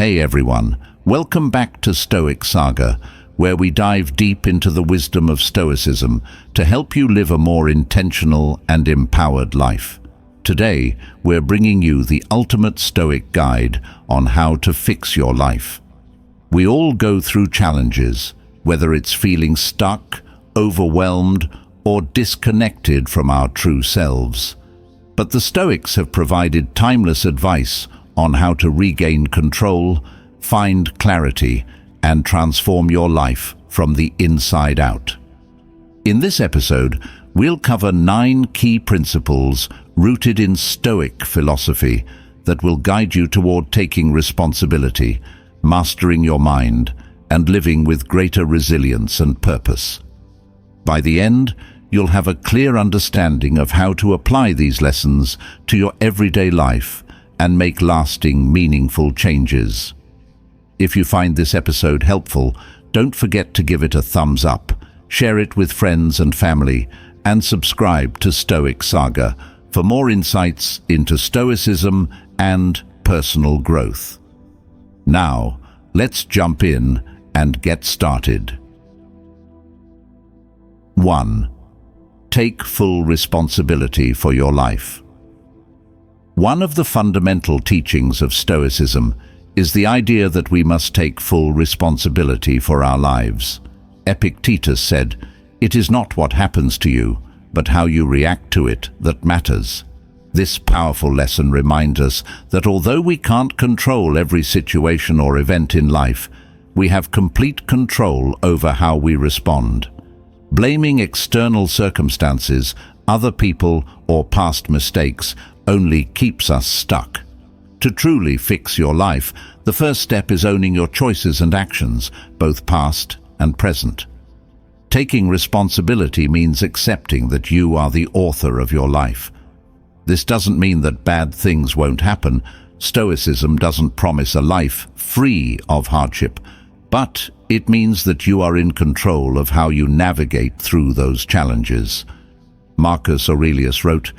Hey everyone, welcome back to Stoic Saga, where we dive deep into the wisdom of Stoicism to help you live a more intentional and empowered life. Today, we're bringing you the ultimate Stoic guide on how to fix your life. We all go through challenges, whether it's feeling stuck, overwhelmed, or disconnected from our true selves. But the Stoics have provided timeless advice on how to regain control, find clarity, and transform your life from the inside out. In this episode, we'll cover 9 key principles rooted in Stoic philosophy that will guide you toward taking responsibility, mastering your mind, and living with greater resilience and purpose. By the end, you'll have a clear understanding of how to apply these lessons to your everyday life and make lasting, meaningful changes. If you find this episode helpful, don't forget to give it a thumbs up, share it with friends and family, and subscribe to Stoic Saga for more insights into Stoicism and personal growth. Now, let's jump in and get started. 1. Take full responsibility for your life. One of the fundamental teachings of Stoicism is the idea that we must take full responsibility for our lives. Epictetus said, "It is not what happens to you, but how you react to it that matters." This powerful lesson reminds us that although we can't control every situation or event in life, we have complete control over how we respond. Blaming external circumstances, other people, or past mistakes only keeps us stuck. To truly fix your life, the first step is owning your choices and actions, both past and present. Taking responsibility means accepting that you are the author of your life. This doesn't mean that bad things won't happen. Stoicism doesn't promise a life free of hardship, but it means that you are in control of how you navigate through those challenges. Marcus Aurelius wrote,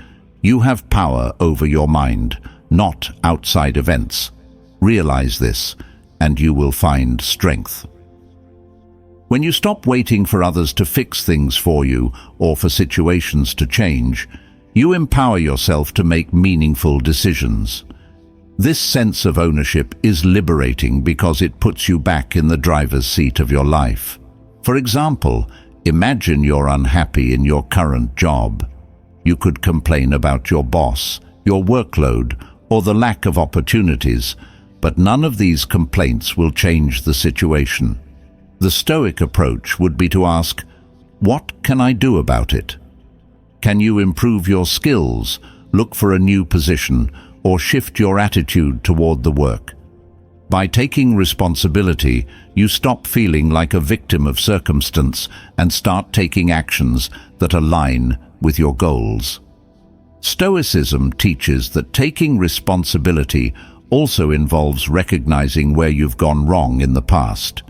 "You have power over your mind, not outside events. Realize this, and you will find strength." When you stop waiting for others to fix things for you or for situations to change, you empower yourself to make meaningful decisions. This sense of ownership is liberating because it puts you back in the driver's seat of your life. For example, imagine you're unhappy in your current job. You could complain about your boss, your workload, or the lack of opportunities, but none of these complaints will change the situation. The Stoic approach would be to ask, what can I do about it? Can you improve your skills, look for a new position, or shift your attitude toward the work? By taking responsibility, you stop feeling like a victim of circumstance and start taking actions that align with your goals. Stoicism teaches that taking responsibility also involves recognizing where you've gone wrong in the past.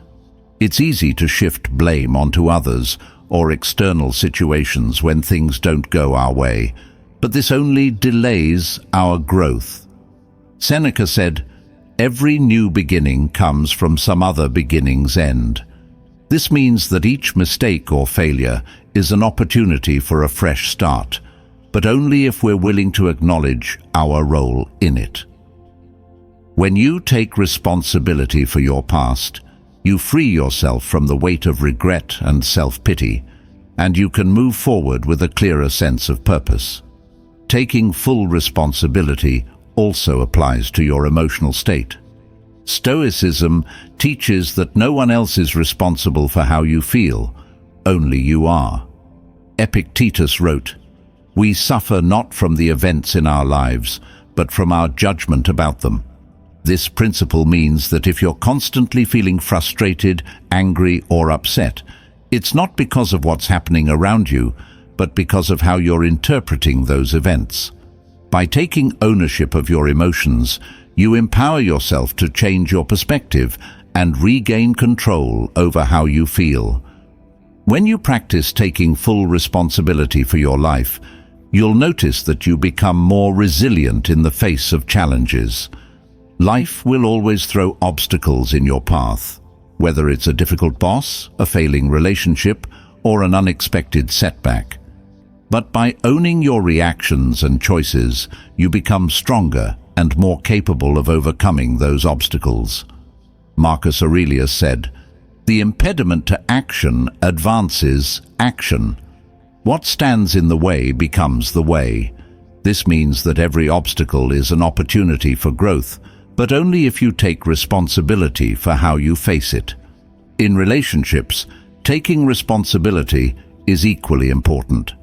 It's easy to shift blame onto others or external situations when things don't go our way, but this only delays our growth. Seneca said, "Every new beginning comes from some other beginning's end." This means that each mistake or failure is an opportunity for a fresh start, but only if we're willing to acknowledge our role in it. When you take responsibility for your past, you free yourself from the weight of regret and self-pity, and you can move forward with a clearer sense of purpose. Taking full responsibility also applies to your emotional state. Stoicism teaches that no one else is responsible for how you feel, only you are. Epictetus wrote, "We suffer not from the events in our lives, but from our judgment about them." This principle means that if you're constantly feeling frustrated, angry, or upset, it's not because of what's happening around you, but because of how you're interpreting those events. By taking ownership of your emotions, you empower yourself to change your perspective and regain control over how you feel. When you practice taking full responsibility for your life, you'll notice that you become more resilient in the face of challenges. Life will always throw obstacles in your path, whether it's a difficult boss, a failing relationship, or an unexpected setback. But by owning your reactions and choices, you become stronger and more capable of overcoming those obstacles. Marcus Aurelius said, "The impediment to action advances action. What stands in the way becomes the way." This means that every obstacle is an opportunity for growth, but only if you take responsibility for how you face it. In relationships, taking responsibility is equally important.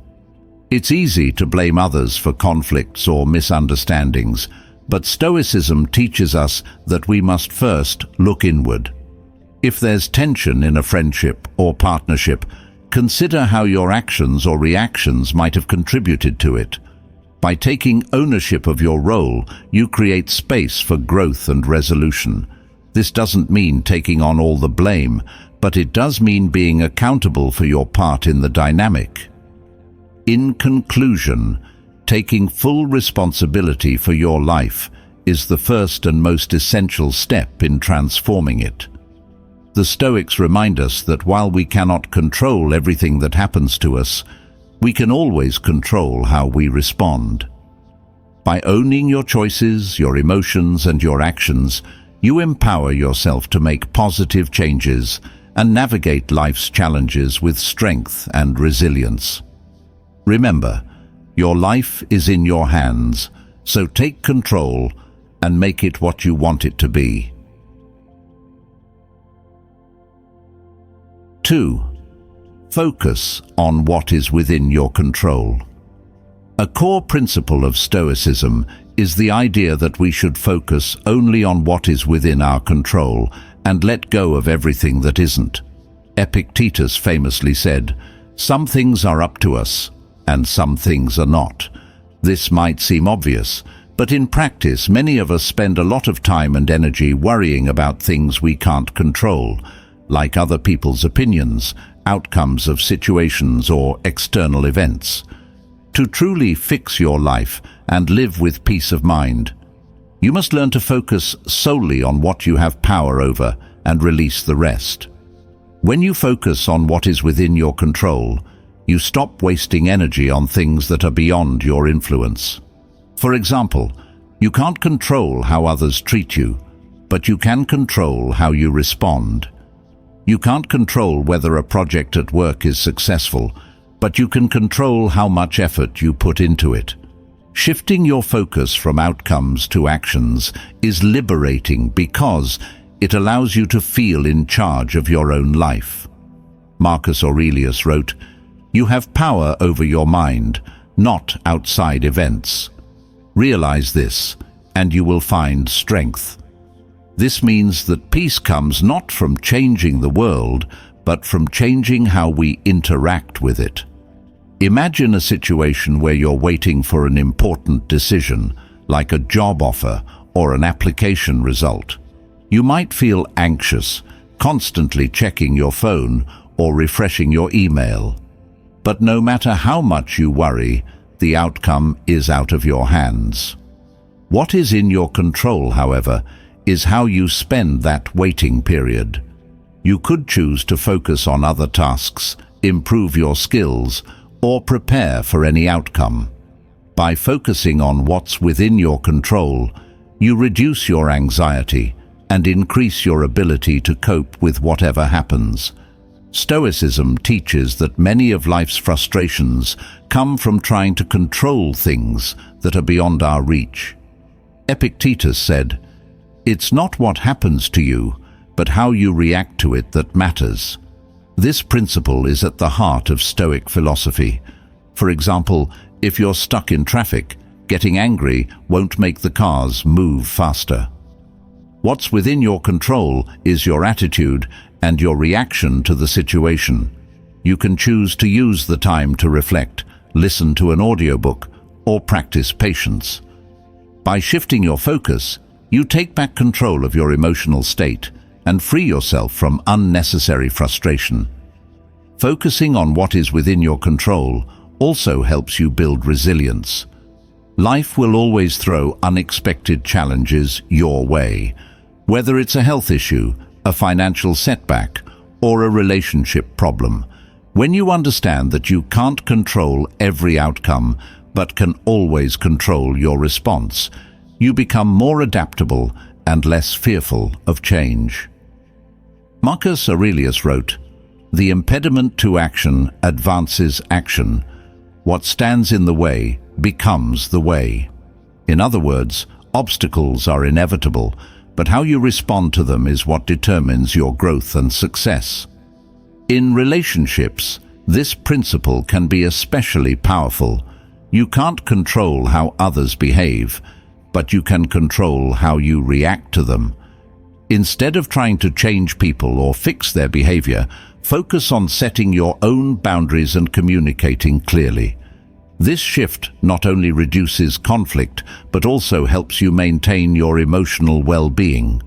It's easy to blame others for conflicts or misunderstandings, but Stoicism teaches us that we must first look inward. If there's tension in a friendship or partnership, consider how your actions or reactions might have contributed to it. By taking ownership of your role, you create space for growth and resolution. This doesn't mean taking on all the blame, but it does mean being accountable for your part in the dynamic. In conclusion, taking full responsibility for your life is the first and most essential step in transforming it. The Stoics remind us that while we cannot control everything that happens to us, we can always control how we respond. By owning your choices, your emotions, and your actions, you empower yourself to make positive changes and navigate life's challenges with strength and resilience. Remember, your life is in your hands, so take control and make it what you want it to be. 2. Focus on what is within your control. A core principle of Stoicism is the idea that we should focus only on what is within our control and let go of everything that isn't. Epictetus famously said, "Some things are up to us, and some things are not." This might seem obvious, but in practice many of us spend a lot of time and energy worrying about things we can't control, like other people's opinions, outcomes of situations, or external events. To truly fix your life and live with peace of mind, you must learn to focus solely on what you have power over and release the rest. When you focus on what is within your control, you stop wasting energy on things that are beyond your influence. For example, you can't control how others treat you, but you can control how you respond. You can't control whether a project at work is successful, but you can control how much effort you put into it. Shifting your focus from outcomes to actions is liberating because it allows you to feel in charge of your own life. Marcus Aurelius wrote, "You have power over your mind, not outside events. Realize this, and you will find strength." This means that peace comes not from changing the world, but from changing how we interact with it. Imagine a situation where you're waiting for an important decision, like a job offer or an application result. You might feel anxious, constantly checking your phone or refreshing your email. But no matter how much you worry, the outcome is out of your hands. What is in your control, however, is how you spend that waiting period. You could choose to focus on other tasks, improve your skills, or prepare for any outcome. By focusing on what's within your control, you reduce your anxiety and increase your ability to cope with whatever happens. Stoicism teaches that many of life's frustrations come from trying to control things that are beyond our reach. Epictetus said, "It's not what happens to you, but how you react to it that matters." This principle is at the heart of Stoic philosophy. For example, if you're stuck in traffic, getting angry won't make the cars move faster. What's within your control is your attitude and your reaction to the situation. You can choose to use the time to reflect, listen to an audiobook, or practice patience. By shifting your focus, you take back control of your emotional state and free yourself from unnecessary frustration. Focusing on what is within your control also helps you build resilience. Life will always throw unexpected challenges your way, whether it's a health issue, a financial setback, or a relationship problem. When you understand that you can't control every outcome, but can always control your response, you become more adaptable and less fearful of change. Marcus Aurelius wrote, "The impediment to action advances action. What stands in the way becomes the way." In other words, obstacles are inevitable, but how you respond to them is what determines your growth and success. In relationships, this principle can be especially powerful. You can't control how others behave, but you can control how you react to them. Instead of trying to change people or fix their behavior, focus on setting your own boundaries and communicating clearly. This shift not only reduces conflict, but also helps you maintain your emotional well-being.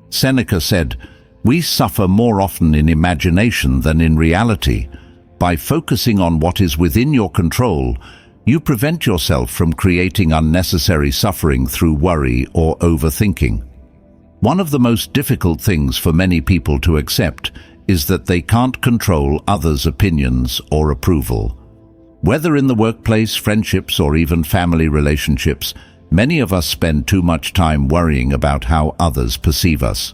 Seneca said, "We suffer more often in imagination than in reality." By focusing on what is within your control, you prevent yourself from creating unnecessary suffering through worry or overthinking. One of the most difficult things for many people to accept is that they can't control others' opinions or approval. Whether in the workplace, friendships, or even family relationships, many of us spend too much time worrying about how others perceive us.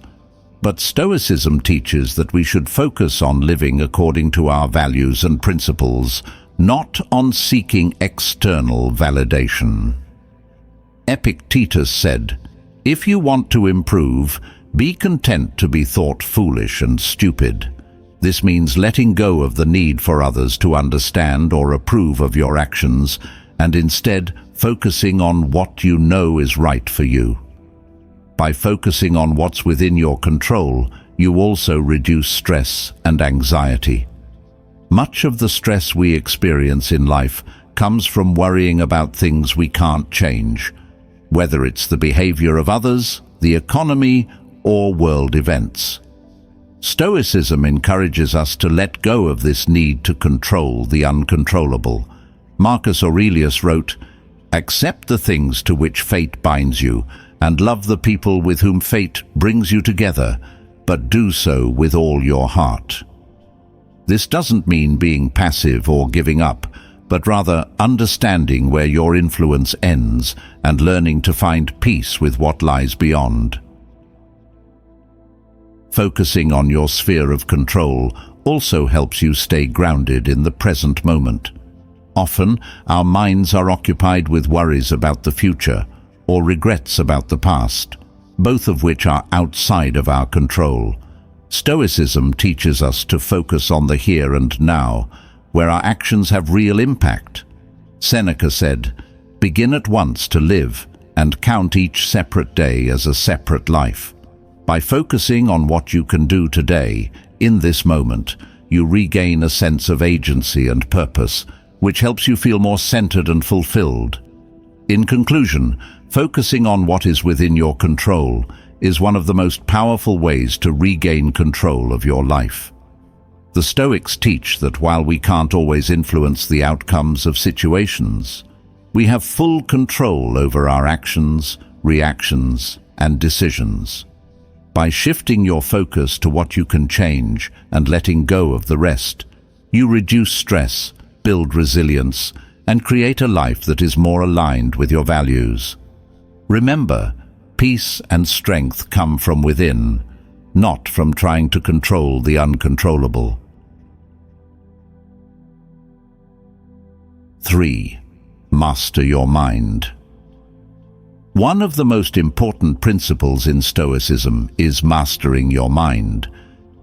But Stoicism teaches that we should focus on living according to our values and principles, not on seeking external validation. Epictetus said, "If you want to improve, be content to be thought foolish and stupid." This means letting go of the need for others to understand or approve of your actions, and instead focusing on what you know is right for you. By focusing on what's within your control, you also reduce stress and anxiety. Much of the stress we experience in life comes from worrying about things we can't change, whether it's the behavior of others, the economy, or world events. Stoicism encourages us to let go of this need to control the uncontrollable. Marcus Aurelius wrote, "Accept the things to which fate binds you, and love the people with whom fate brings you together, but do so with all your heart." This doesn't mean being passive or giving up, but rather understanding where your influence ends and learning to find peace with what lies beyond. Focusing on your sphere of control also helps you stay grounded in the present moment. Often, our minds are occupied with worries about the future or regrets about the past, both of which are outside of our control. Stoicism teaches us to focus on the here and now, where our actions have real impact. Seneca said, "Begin at once to live, and count each separate day as a separate life." By focusing on what you can do today, in this moment, you regain a sense of agency and purpose, which helps you feel more centered and fulfilled. In conclusion, focusing on what is within your control is one of the most powerful ways to regain control of your life. The Stoics teach that while we can't always influence the outcomes of situations, we have full control over our actions, reactions, and decisions. By shifting your focus to what you can change and letting go of the rest, you reduce stress, build resilience, and create a life that is more aligned with your values. Remember, peace and strength come from within, not from trying to control the uncontrollable. 3. Master your mind. One of the most important principles in Stoicism is mastering your mind.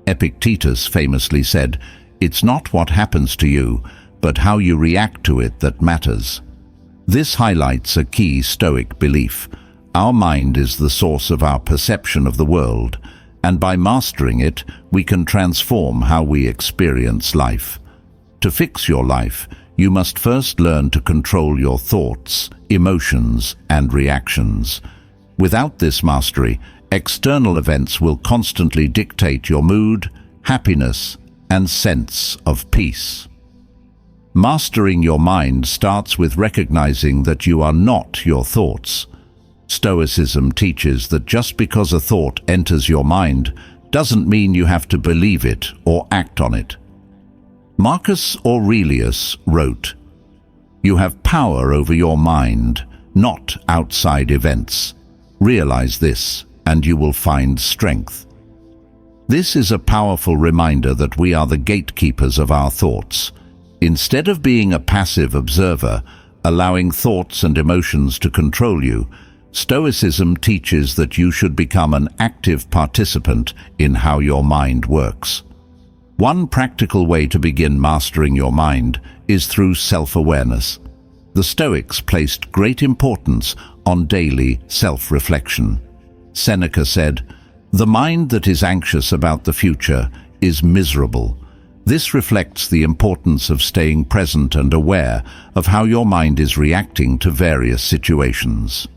Epictetus famously said, "It's not what happens to you, but how you react to it that matters." This highlights a key Stoic belief. Our mind is the source of our perception of the world, and by mastering it, we can transform how we experience life. To fix your life, you must first learn to control your thoughts, emotions, and reactions. Without this mastery, external events will constantly dictate your mood, happiness, and sense of peace. Mastering your mind starts with recognizing that you are not your thoughts. Stoicism teaches that just because a thought enters your mind doesn't mean you have to believe it or act on it. Marcus Aurelius wrote, "You have power over your mind, not outside events. Realize this, and you will find strength." This is a powerful reminder that we are the gatekeepers of our thoughts. Instead of being a passive observer, allowing thoughts and emotions to control you, Stoicism teaches that you should become an active participant in how your mind works. One practical way to begin mastering your mind is through self-awareness. The Stoics placed great importance on daily self-reflection. Seneca said, "The mind that is anxious about the future is miserable." This reflects the importance of staying present and aware of how your mind is reacting to various situations.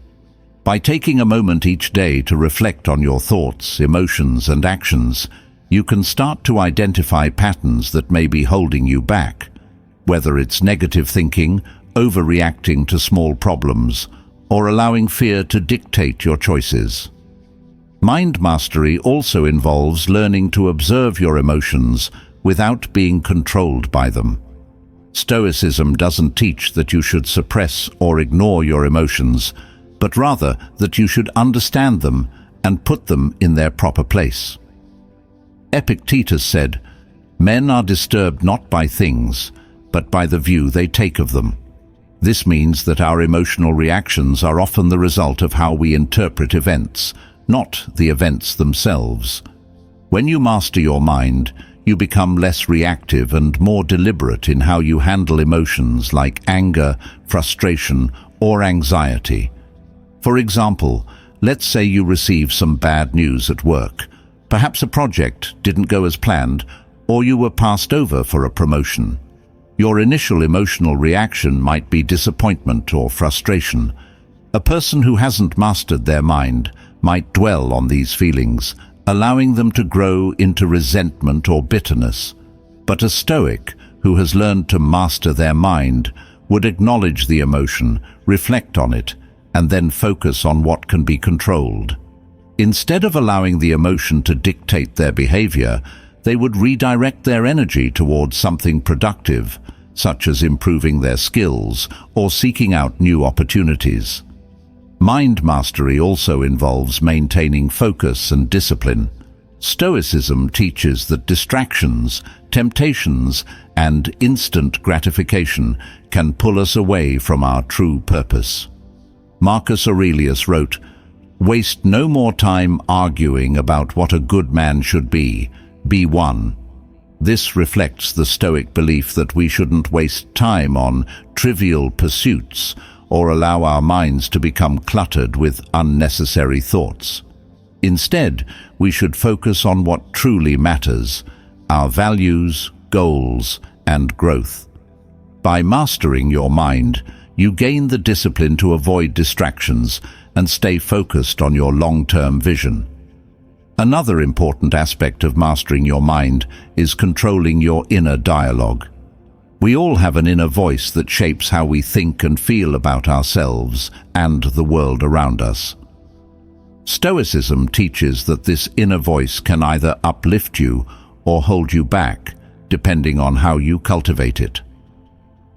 By taking a moment each day to reflect on your thoughts, emotions, and actions, you can start to identify patterns that may be holding you back, whether it's negative thinking, overreacting to small problems, or allowing fear to dictate your choices. Mind mastery also involves learning to observe your emotions without being controlled by them. Stoicism doesn't teach that you should suppress or ignore your emotions, but rather that you should understand them and put them in their proper place. Epictetus said, "Men are disturbed not by things, but by the view they take of them." This means that our emotional reactions are often the result of how we interpret events, not the events themselves. When you master your mind, you become less reactive and more deliberate in how you handle emotions like anger, frustration, or anxiety. For example, let's say you receive some bad news at work. Perhaps a project didn't go as planned, or you were passed over for a promotion. Your initial emotional reaction might be disappointment or frustration. A person who hasn't mastered their mind might dwell on these feelings, allowing them to grow into resentment or bitterness. But a Stoic who has learned to master their mind would acknowledge the emotion, reflect on it, and then focus on what can be controlled. Instead of allowing the emotion to dictate their behavior, they would redirect their energy towards something productive, such as improving their skills or seeking out new opportunities. Mind mastery also involves maintaining focus and discipline. Stoicism teaches that distractions, temptations, and instant gratification can pull us away from our true purpose. Marcus Aurelius wrote, "Waste no more time arguing about what a good man should be one." This reflects the Stoic belief that we shouldn't waste time on trivial pursuits or allow our minds to become cluttered with unnecessary thoughts. Instead, we should focus on what truly matters, our values, goals, and growth. By mastering your mind, you gain the discipline to avoid distractions and stay focused on your long-term vision. Another important aspect of mastering your mind is controlling your inner dialogue. We all have an inner voice that shapes how we think and feel about ourselves and the world around us. Stoicism teaches that this inner voice can either uplift you or hold you back, depending on how you cultivate it.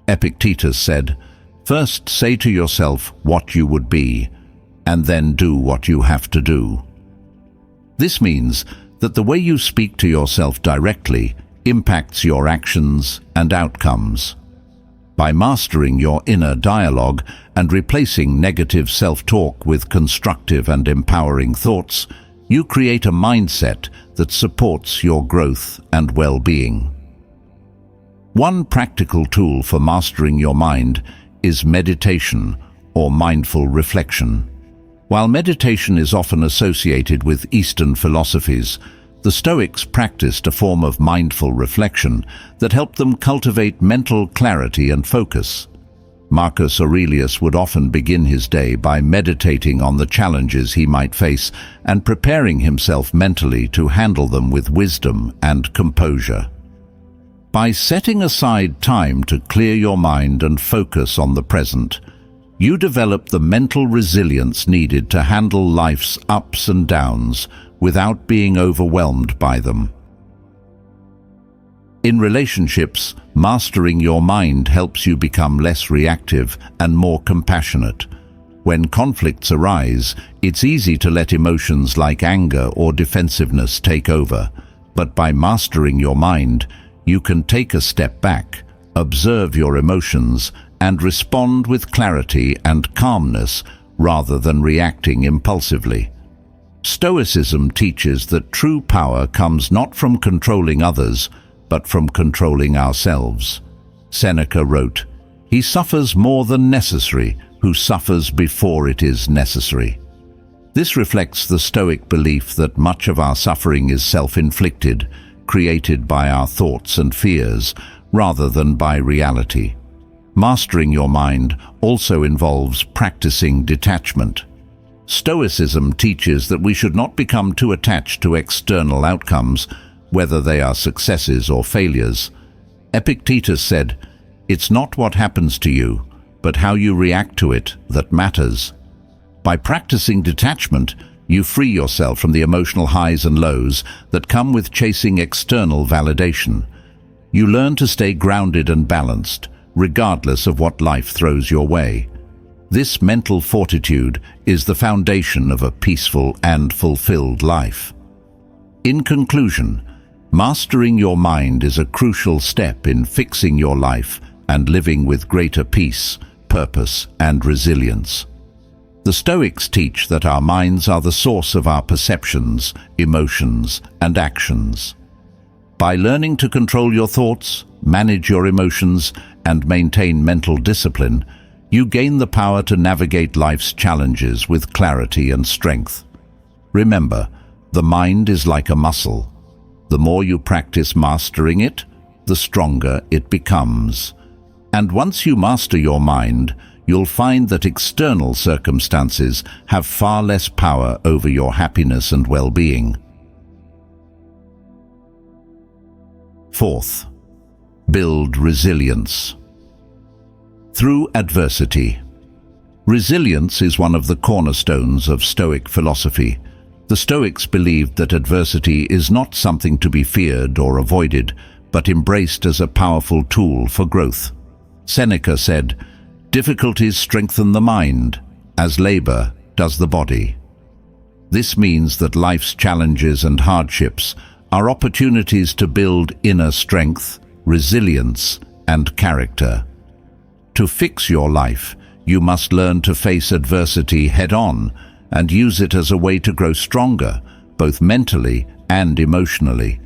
Epictetus said, "First say to yourself what you would be, and then do what you have to do." This means that the way you speak to yourself directly impacts your actions and outcomes. By mastering your inner dialogue and replacing negative self-talk with constructive and empowering thoughts, you create a mindset that supports your growth and well-being. One practical tool for mastering your mind is meditation or mindful reflection. While meditation is often associated with Eastern philosophies, the Stoics practiced a form of mindful reflection that helped them cultivate mental clarity and focus. Marcus Aurelius would often begin his day by meditating on the challenges he might face and preparing himself mentally to handle them with wisdom and composure. By setting aside time to clear your mind and focus on the present, you develop the mental resilience needed to handle life's ups and downs without being overwhelmed by them. In relationships, mastering your mind helps you become less reactive and more compassionate. When conflicts arise, it's easy to let emotions like anger or defensiveness take over. But by mastering your mind, you can take a step back, observe your emotions, and respond with clarity and calmness rather than reacting impulsively. Stoicism teaches that true power comes not from controlling others, but from controlling ourselves. Seneca wrote, "He suffers more than necessary who suffers before it is necessary." This reflects the Stoic belief that much of our suffering is self-inflicted, created by our thoughts and fears, rather than by reality. Mastering your mind also involves practicing detachment. Stoicism teaches that we should not become too attached to external outcomes, whether they are successes or failures. Epictetus said, "It's not what happens to you, but how you react to it that matters." By practicing detachment, you free yourself from the emotional highs and lows that come with chasing external validation. You learn to stay grounded and balanced, regardless of what life throws your way. This mental fortitude is the foundation of a peaceful and fulfilled life. In conclusion, mastering your mind is a crucial step in fixing your life and living with greater peace, purpose, and resilience. The Stoics teach that our minds are the source of our perceptions, emotions, and actions. By learning to control your thoughts, manage your emotions, and maintain mental discipline, you gain the power to navigate life's challenges with clarity and strength. Remember, the mind is like a muscle. The more you practice mastering it, the stronger it becomes. And once you master your mind, you'll find that external circumstances have far less power over your happiness and well-being. Fourth, build resilience. Through adversity. Resilience is one of the cornerstones of Stoic philosophy. The Stoics believed that adversity is not something to be feared or avoided, but embraced as a powerful tool for growth. Seneca said, "Difficulties strengthen the mind, as labor does the body." This means that life's challenges and hardships are opportunities to build inner strength, resilience, and character. To fix your life, you must learn to face adversity head-on and use it as a way to grow stronger, both mentally and emotionally.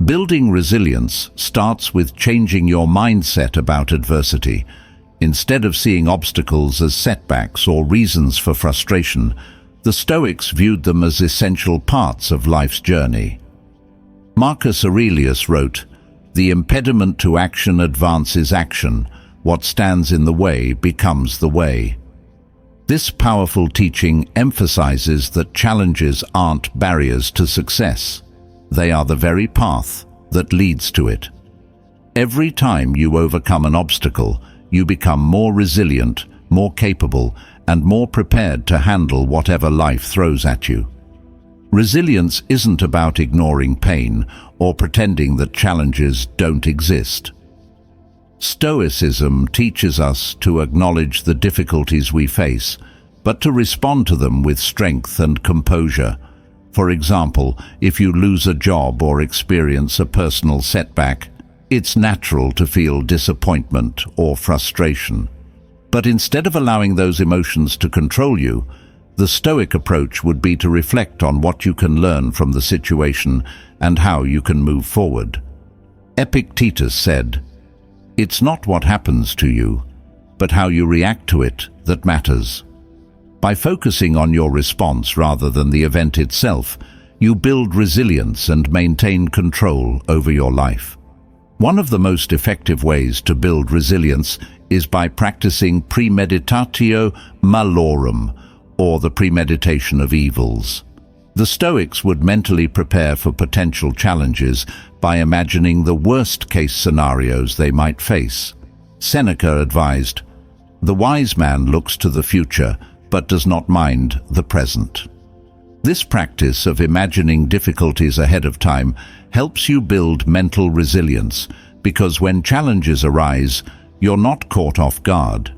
Building resilience starts with changing your mindset about adversity. Instead of seeing obstacles as setbacks or reasons for frustration, the Stoics viewed them as essential parts of life's journey. Marcus Aurelius wrote, "The impediment to action advances action. What stands in the way becomes the way." This powerful teaching emphasizes that challenges aren't barriers to success. They are the very path that leads to it. Every time you overcome an obstacle, you become more resilient, more capable, and more prepared to handle whatever life throws at you. Resilience isn't about ignoring pain or pretending that challenges don't exist. Stoicism teaches us to acknowledge the difficulties we face, but to respond to them with strength and composure. For example, if you lose a job or experience a personal setback, it's natural to feel disappointment or frustration. But instead of allowing those emotions to control you, the Stoic approach would be to reflect on what you can learn from the situation and how you can move forward. Epictetus said, "It's not what happens to you, but how you react to it that matters." By focusing on your response rather than the event itself, you build resilience and maintain control over your life. One of the most effective ways to build resilience is by practicing premeditatio malorum, or the premeditation of evils. The Stoics would mentally prepare for potential challenges by imagining the worst-case scenarios they might face. Seneca advised, "The wise man looks to the future, but does not mind the present." This practice of imagining difficulties ahead of time helps you build mental resilience, because when challenges arise, you're not caught off guard.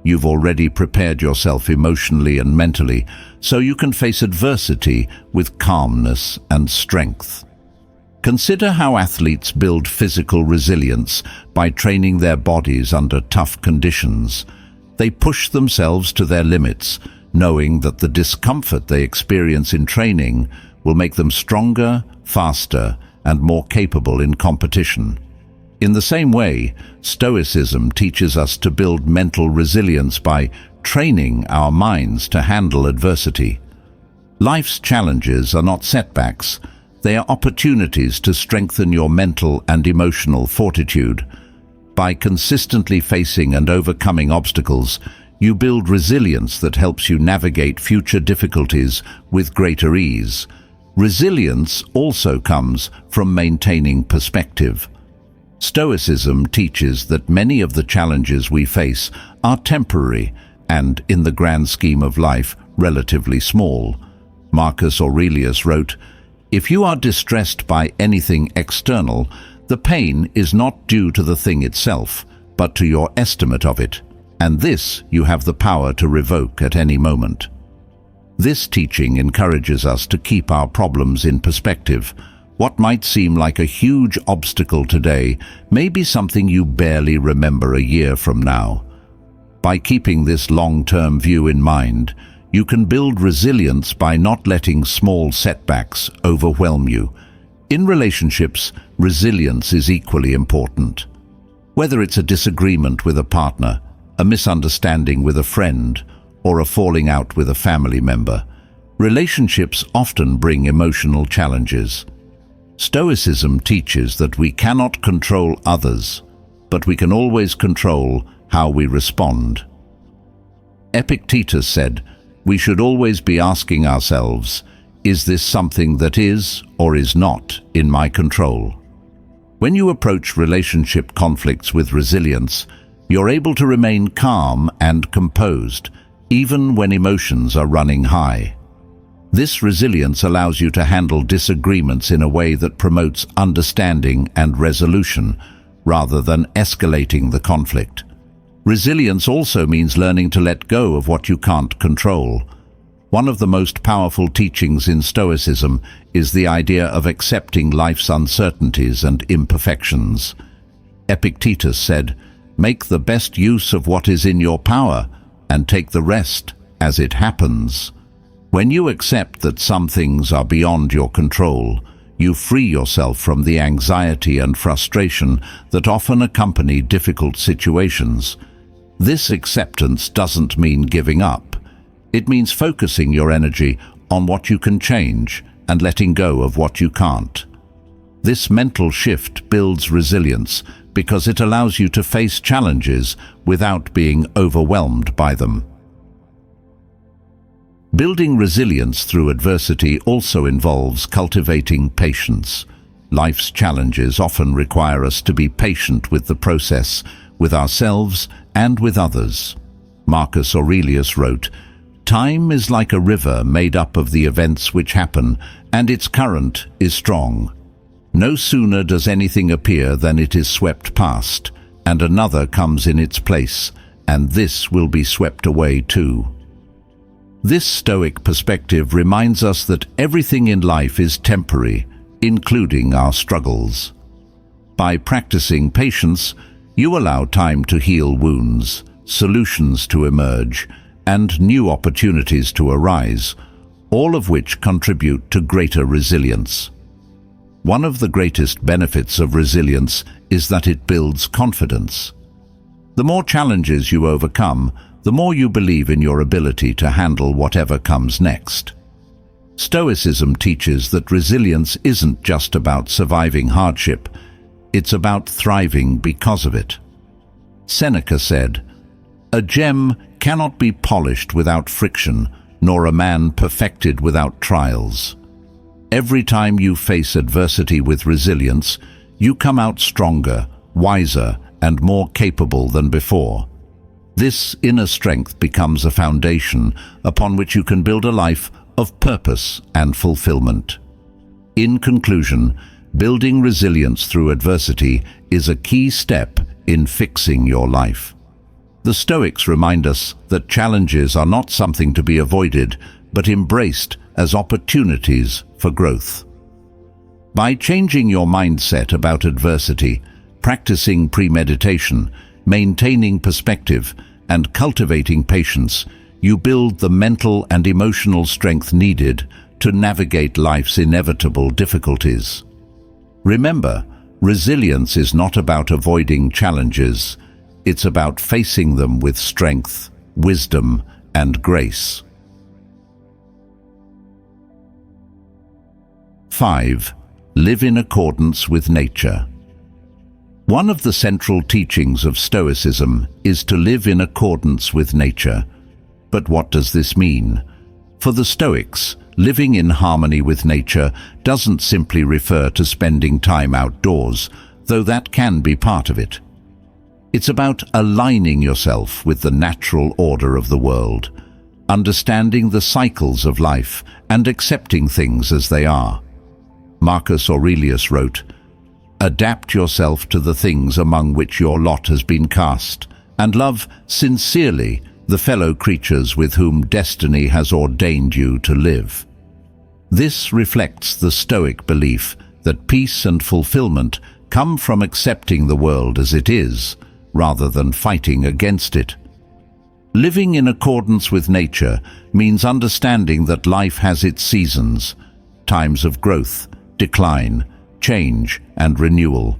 You've already prepared yourself emotionally and mentally, so you can face adversity with calmness and strength. Consider how athletes build physical resilience by training their bodies under tough conditions. They push themselves to their limits, knowing that the discomfort they experience in training will make them stronger, faster, and more capable in competition. In the same way, Stoicism teaches us to build mental resilience by training our minds to handle adversity. Life's challenges are not setbacks, they are opportunities to strengthen your mental and emotional fortitude. By consistently facing and overcoming obstacles, you build resilience that helps you navigate future difficulties with greater ease. Resilience also comes from maintaining perspective. Stoicism teaches that many of the challenges we face are temporary and, in the grand scheme of life, relatively small. Marcus Aurelius wrote, "If you are distressed by anything external, the pain is not due to the thing itself, but to your estimate of it, and this you have the power to revoke at any moment." This teaching encourages us to keep our problems in perspective. What might seem like a huge obstacle today may be something you barely remember a year from now. By keeping this long-term view in mind, you can build resilience by not letting small setbacks overwhelm you. In relationships, resilience is equally important. Whether it's a disagreement with a partner, a misunderstanding with a friend, or a falling out with a family member, relationships often bring emotional challenges. Stoicism teaches that we cannot control others, but we can always control how we respond. Epictetus said, "We should always be asking ourselves, is this something that is or is not in my control?" When you approach relationship conflicts with resilience, you're able to remain calm and composed, even when emotions are running high. This resilience allows you to handle disagreements in a way that promotes understanding and resolution, rather than escalating the conflict. Resilience also means learning to let go of what you can't control. One of the most powerful teachings in Stoicism is the idea of accepting life's uncertainties and imperfections. Epictetus said, "Make the best use of what is in your power, and take the rest as it happens." When you accept that some things are beyond your control, you free yourself from the anxiety and frustration that often accompany difficult situations. This acceptance doesn't mean giving up. It means focusing your energy on what you can change and letting go of what you can't. This mental shift builds resilience because it allows you to face challenges without being overwhelmed by them. Building resilience through adversity also involves cultivating patience. Life's challenges often require us to be patient with the process, with ourselves and with others. Marcus Aurelius wrote, "Time is like a river made up of the events which happen, and its current is strong. No sooner does anything appear than it is swept past, and another comes in its place, and this will be swept away too." This Stoic perspective reminds us that everything in life is temporary, including our struggles. By practicing patience, you allow time to heal wounds, solutions to emerge, and new opportunities to arise, all of which contribute to greater resilience. One of the greatest benefits of resilience is that it builds confidence. The more challenges you overcome, the more you believe in your ability to handle whatever comes next. Stoicism teaches that resilience isn't just about surviving hardship, it's about thriving because of it. Seneca said, "A gem cannot be polished without friction, nor a man perfected without trials. Every time you face adversity with resilience, you come out stronger, wiser, and more capable than before. This inner strength becomes a foundation upon which you can build a life of purpose and fulfillment. In conclusion, building resilience through adversity is a key step in fixing your life. The Stoics remind us that challenges are not something to be avoided, but embraced as opportunities for growth. By changing your mindset about adversity, practicing premeditation, maintaining perspective, and cultivating patience, you build the mental and emotional strength needed to navigate life's inevitable difficulties. Remember, resilience is not about avoiding challenges. It's about facing them with strength, wisdom, and grace. 5. Live in accordance with nature. One of the central teachings of Stoicism is to live in accordance with nature. But what does this mean? For the Stoics, living in harmony with nature doesn't simply refer to spending time outdoors, though that can be part of it. It's about aligning yourself with the natural order of the world, understanding the cycles of life, and accepting things as they are. Marcus Aurelius wrote, "Adapt yourself to the things among which your lot has been cast, and love sincerely the fellow creatures with whom destiny has ordained you to live." This reflects the Stoic belief that peace and fulfillment come from accepting the world as it is, rather than fighting against it. Living in accordance with nature means understanding that life has its seasons, times of growth, decline, change, and renewal.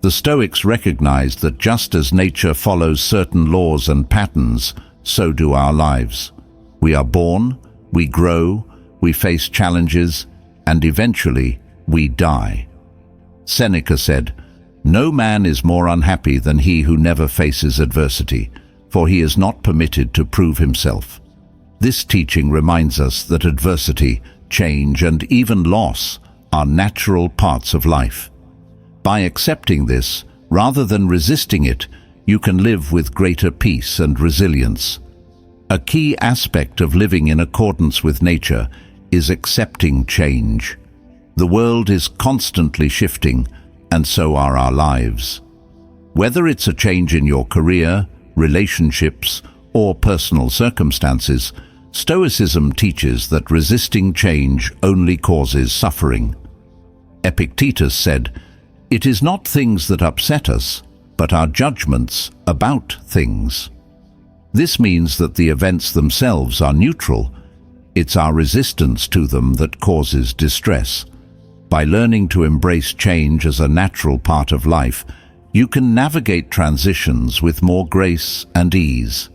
The Stoics recognized that just as nature follows certain laws and patterns, so do our lives. We are born, we grow, we face challenges, and eventually we die. Seneca said, "No man is more unhappy than he who never faces adversity, for he is not permitted to prove himself." This teaching reminds us that adversity, change, and even loss are natural parts of life. By accepting this, rather than resisting it, you can live with greater peace and resilience. A key aspect of living in accordance with nature is accepting change. The world is constantly shifting, and so are our lives. Whether it's a change in your career, relationships, or personal circumstances, Stoicism teaches that resisting change only causes suffering. Epictetus said, "It is not things that upset us, but our judgments about things." This means that the events themselves are neutral. It's our resistance to them that causes distress. By learning to embrace change as a natural part of life, you can navigate transitions with more grace and ease.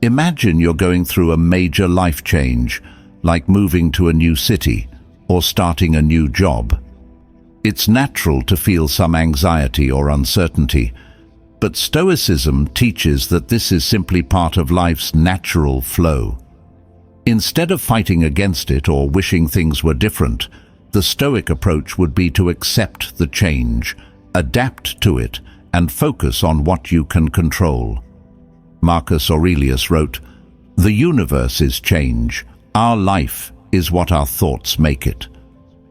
Imagine you're going through a major life change, like moving to a new city or starting a new job. It's natural to feel some anxiety or uncertainty, but Stoicism teaches that this is simply part of life's natural flow. Instead of fighting against it or wishing things were different, the Stoic approach would be to accept the change, adapt to it, and focus on what you can control. Marcus Aurelius wrote, "The universe is change. Our life is what our thoughts make it."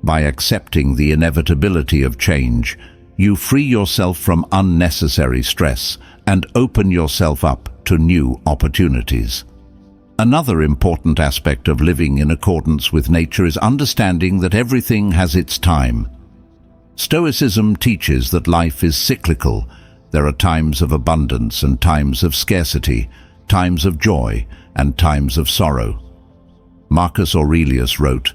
By accepting the inevitability of change, you free yourself from unnecessary stress and open yourself up to new opportunities. Another important aspect of living in accordance with nature is understanding that everything has its time. Stoicism teaches that life is cyclical. There are times of abundance and times of scarcity, times of joy and times of sorrow. Marcus Aurelius wrote,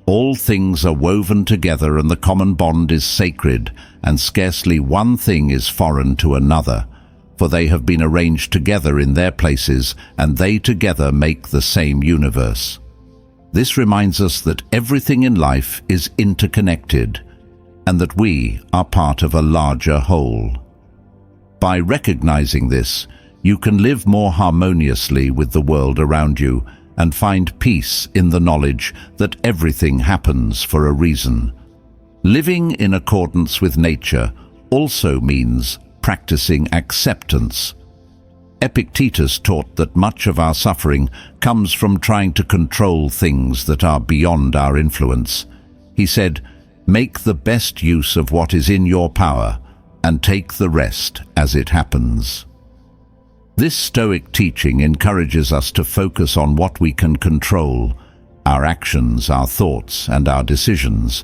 "All things are woven together and the common bond is sacred, and scarcely one thing is foreign to another, for they have been arranged together in their places, and they together make the same universe." This reminds us that everything in life is interconnected, and that we are part of a larger whole. By recognizing this, you can live more harmoniously with the world around you and find peace in the knowledge that everything happens for a reason. Living in accordance with nature also means practicing acceptance. Epictetus taught that much of our suffering comes from trying to control things that are beyond our influence. He said, "Make the best use of what is in your power, and take the rest as it happens." This Stoic teaching encourages us to focus on what we can control, our actions, our thoughts, and our decisions,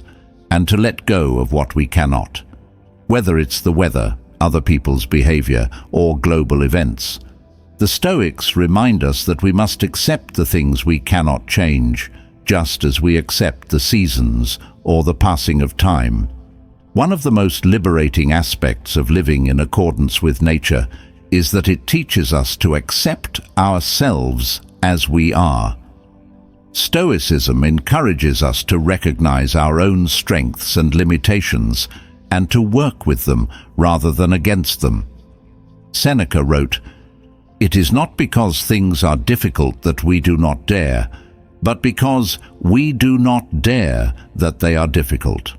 and to let go of what we cannot. Whether it's the weather, other people's behavior, or global events. The Stoics remind us that we must accept the things we cannot change, just as we accept the seasons or the passing of time. One of the most liberating aspects of living in accordance with nature is that it teaches us to accept ourselves as we are. Stoicism encourages us to recognize our own strengths and limitations and to work with them rather than against them. Seneca wrote, "It is not because things are difficult that we do not dare, but because we do not dare that they are difficult."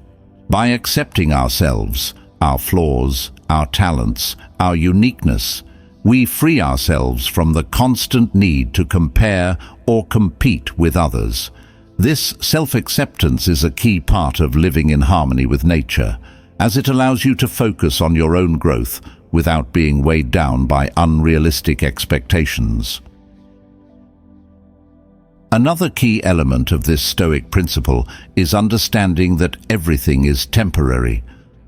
By accepting ourselves, our flaws, our talents, our uniqueness, we free ourselves from the constant need to compare or compete with others. This self-acceptance is a key part of living in harmony with nature, as it allows you to focus on your own growth without being weighed down by unrealistic expectations. Another key element of this Stoic principle is understanding that everything is temporary.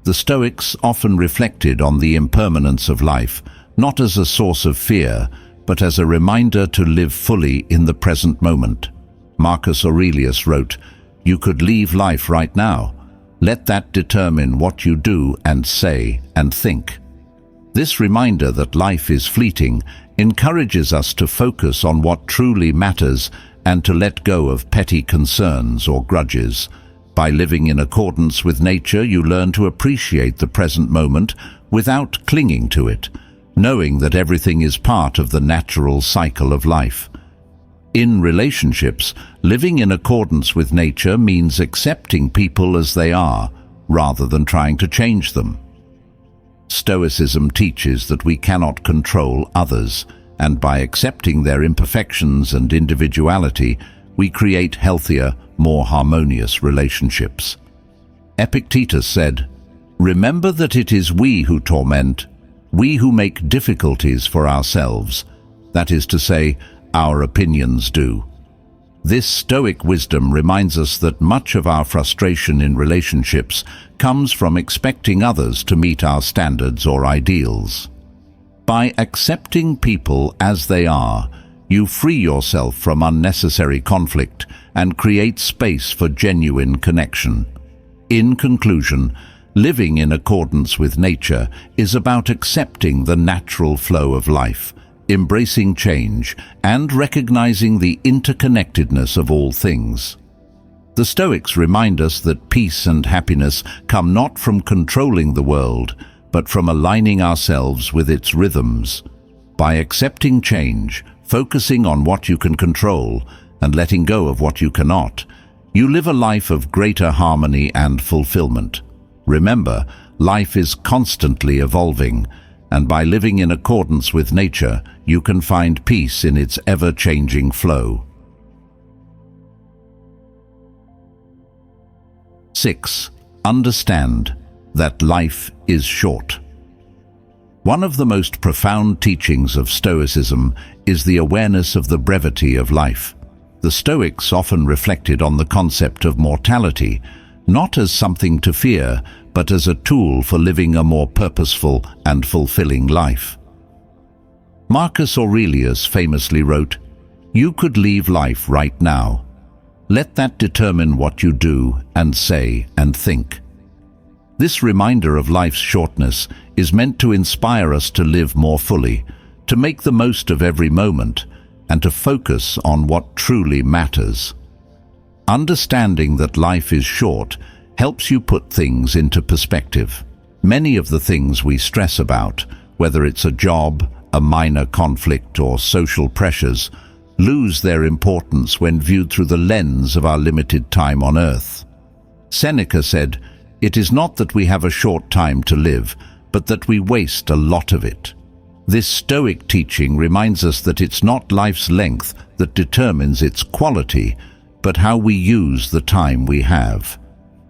The Stoics often reflected on the impermanence of life, not as a source of fear, but as a reminder to live fully in the present moment. Marcus Aurelius wrote, "You could leave life right now. Let that determine what you do and say and think." This reminder that life is fleeting encourages us to focus on what truly matters and to let go of petty concerns or grudges. By living in accordance with nature, you learn to appreciate the present moment without clinging to it, knowing that everything is part of the natural cycle of life. In relationships, living in accordance with nature means accepting people as they are, rather than trying to change them. Stoicism teaches that we cannot control others, and by accepting their imperfections and individuality, we create healthier, more harmonious relationships. Epictetus said, "Remember that it is we who torment, we who make difficulties for ourselves, that is to say, our opinions do." This Stoic wisdom reminds us that much of our frustration in relationships comes from expecting others to meet our standards or ideals. By accepting people as they are, you free yourself from unnecessary conflict and create space for genuine connection. In conclusion, living in accordance with nature is about accepting the natural flow of life, embracing change, and recognizing the interconnectedness of all things. The Stoics remind us that peace and happiness come not from controlling the world, but from aligning ourselves with its rhythms. By accepting change, focusing on what you can control, and letting go of what you cannot, you live a life of greater harmony and fulfillment. Remember, life is constantly evolving, and by living in accordance with nature, you can find peace in its ever-changing flow. 6. Understand that life is short. One of the most profound teachings of Stoicism is the awareness of the brevity of life. The Stoics often reflected on the concept of mortality, not as something to fear, but as a tool for living a more purposeful and fulfilling life. Marcus Aurelius famously wrote, "You could leave life right now. Let that determine what you do and say and think." This reminder of life's shortness is meant to inspire us to live more fully, to make the most of every moment, and to focus on what truly matters. Understanding that life is short helps you put things into perspective. Many of the things we stress about, whether it's a job, a minor conflict, or social pressures, lose their importance when viewed through the lens of our limited time on earth. Seneca said, "It is not that we have a short time to live, but that we waste a lot of it." This Stoic teaching reminds us that it's not life's length that determines its quality, but how we use the time we have.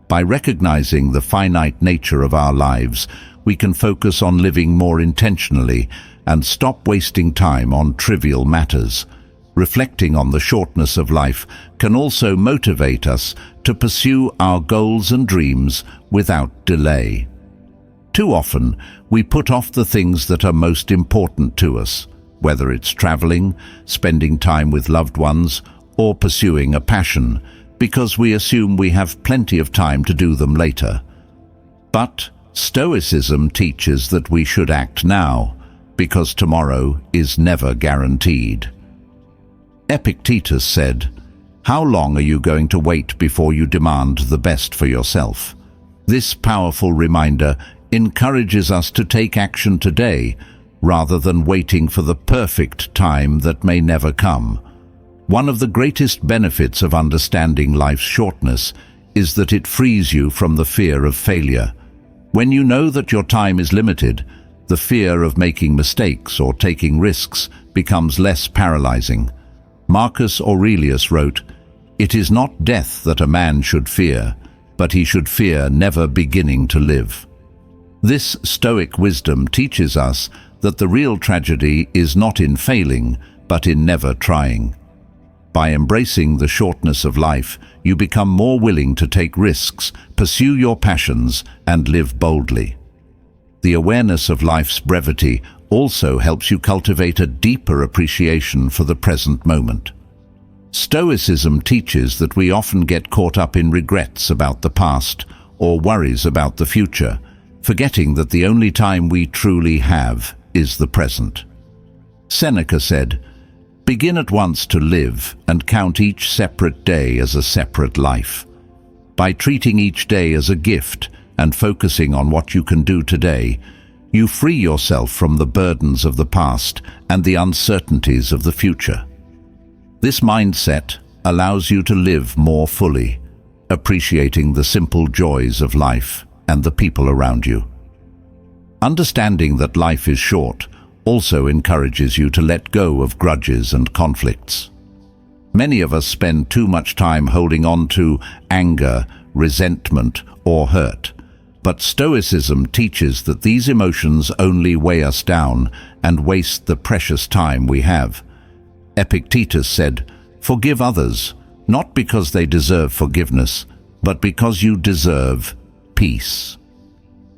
By recognizing the finite nature of our lives, we can focus on living more intentionally and stop wasting time on trivial matters. Reflecting on the shortness of life can also motivate us to pursue our goals and dreams without delay. Too often, we put off the things that are most important to us, whether it's traveling, spending time with loved ones, or pursuing a passion, because we assume we have plenty of time to do them later. But Stoicism teaches that we should act now, because tomorrow is never guaranteed. Epictetus said, "How long are you going to wait before you demand the best for yourself?" This powerful reminder encourages us to take action today, rather than waiting for the perfect time that may never come. One of the greatest benefits of understanding life's shortness is that it frees you from the fear of failure. When you know that your time is limited, the fear of making mistakes or taking risks becomes less paralyzing. Marcus Aurelius wrote, "It is not death that a man should fear, but he should fear never beginning to live." This Stoic wisdom teaches us that the real tragedy is not in failing, but in never trying. By embracing the shortness of life, you become more willing to take risks, pursue your passions, and live boldly. The awareness of life's brevity also helps you cultivate a deeper appreciation for the present moment. Stoicism teaches that we often get caught up in regrets about the past or worries about the future, forgetting that the only time we truly have is the present. Seneca said, "Begin at once to live and count each separate day as a separate life." By treating each day as a gift and focusing on what you can do today, you free yourself from the burdens of the past and the uncertainties of the future. This mindset allows you to live more fully, appreciating the simple joys of life and the people around you. Understanding that life is short also encourages you to let go of grudges and conflicts. Many of us spend too much time holding on to anger, resentment, or hurt. But Stoicism teaches that these emotions only weigh us down and waste the precious time we have. Epictetus said, "Forgive others, not because they deserve forgiveness, but because you deserve peace."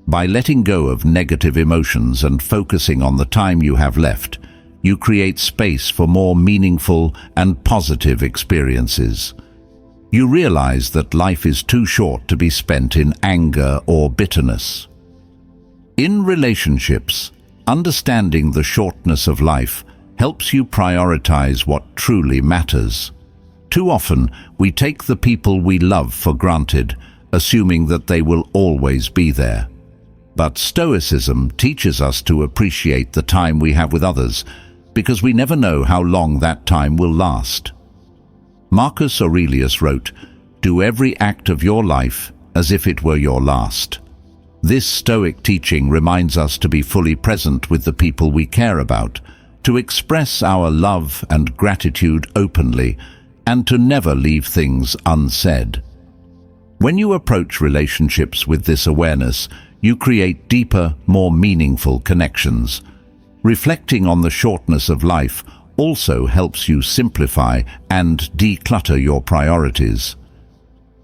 By letting go of negative emotions and focusing on the time you have left, you create space for more meaningful and positive experiences. You realize that life is too short to be spent in anger or bitterness. In relationships, understanding the shortness of life helps you prioritize what truly matters. Too often, we take the people we love for granted, assuming that they will always be there. But Stoicism teaches us to appreciate the time we have with others, because we never know how long that time will last. Marcus Aurelius wrote, "Do every act of your life as if it were your last." This Stoic teaching reminds us to be fully present with the people we care about, to express our love and gratitude openly, and to never leave things unsaid. When you approach relationships with this awareness, you create deeper, more meaningful connections. Reflecting on the shortness of life also helps you simplify and declutter your priorities.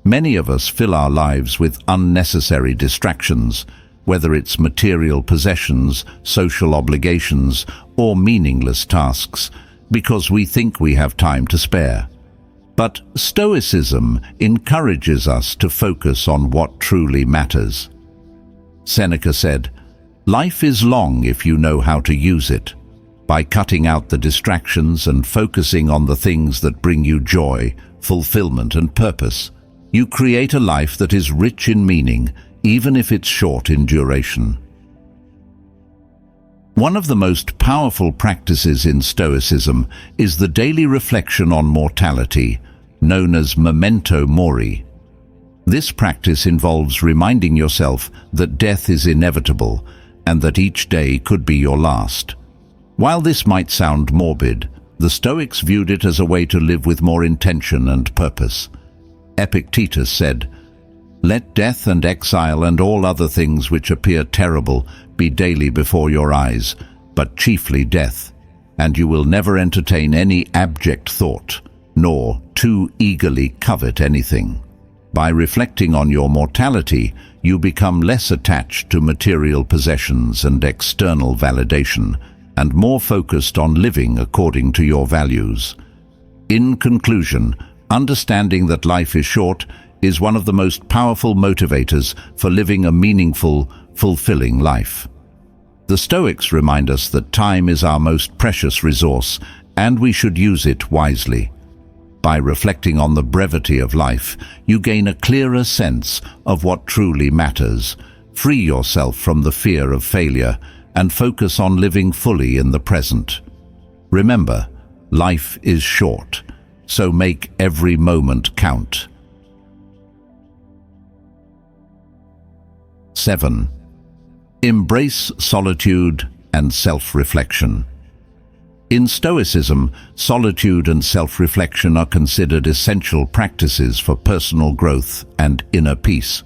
Many of us fill our lives with unnecessary distractions, whether it's material possessions, social obligations, or meaningless tasks, because we think we have time to spare. But Stoicism encourages us to focus on what truly matters. Seneca said, "Life is long if you know how to use it." By cutting out the distractions and focusing on the things that bring you joy, fulfillment, and purpose, you create a life that is rich in meaning, even if it's short in duration. One of the most powerful practices in Stoicism is the daily reflection on mortality, known as memento mori. This practice involves reminding yourself that death is inevitable and that each day could be your last. While this might sound morbid, the Stoics viewed it as a way to live with more intention and purpose. Epictetus said, "Let death and exile and all other things which appear terrible be daily before your eyes, but chiefly death, and you will never entertain any abject thought, nor too eagerly covet anything." By reflecting on your mortality, you become less attached to material possessions and external validation, and more focused on living according to your values. In conclusion, understanding that life is short is one of the most powerful motivators for living a meaningful, fulfilling life. The Stoics remind us that time is our most precious resource, and we should use it wisely. By reflecting on the brevity of life, you gain a clearer sense of what truly matters, free yourself from the fear of failure, and focus on living fully in the present. Remember, life is short, so make every moment count. 7. Embrace solitude and self-reflection. In Stoicism, solitude and self-reflection are considered essential practices for personal growth and inner peace.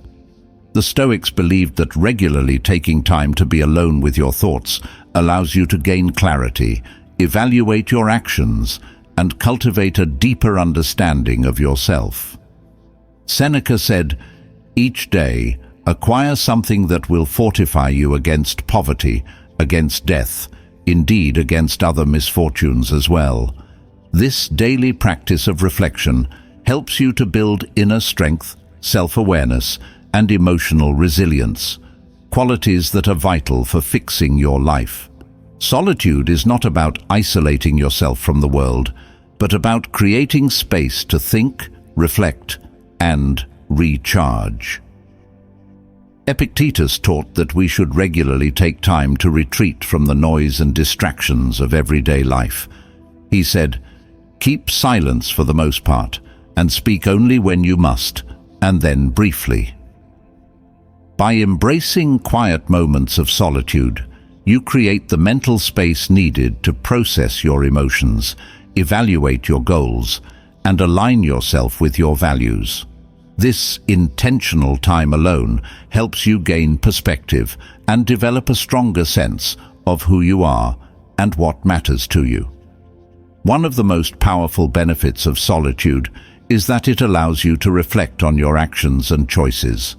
The Stoics believed that regularly taking time to be alone with your thoughts allows you to gain clarity, evaluate your actions, and cultivate a deeper understanding of yourself. Seneca said, "Each day, acquire something that will fortify you against poverty, against death, indeed against other misfortunes as well." This daily practice of reflection helps you to build inner strength, self-awareness, and emotional resilience, qualities that are vital for fixing your life. Solitude is not about isolating yourself from the world, but about creating space to think, reflect, and recharge. Epictetus taught that we should regularly take time to retreat from the noise and distractions of everyday life. He said, "Keep silence for the most part, and speak only when you must, and then briefly." By embracing quiet moments of solitude, you create the mental space needed to process your emotions, evaluate your goals, and align yourself with your values. This intentional time alone helps you gain perspective and develop a stronger sense of who you are and what matters to you. One of the most powerful benefits of solitude is that it allows you to reflect on your actions and choices.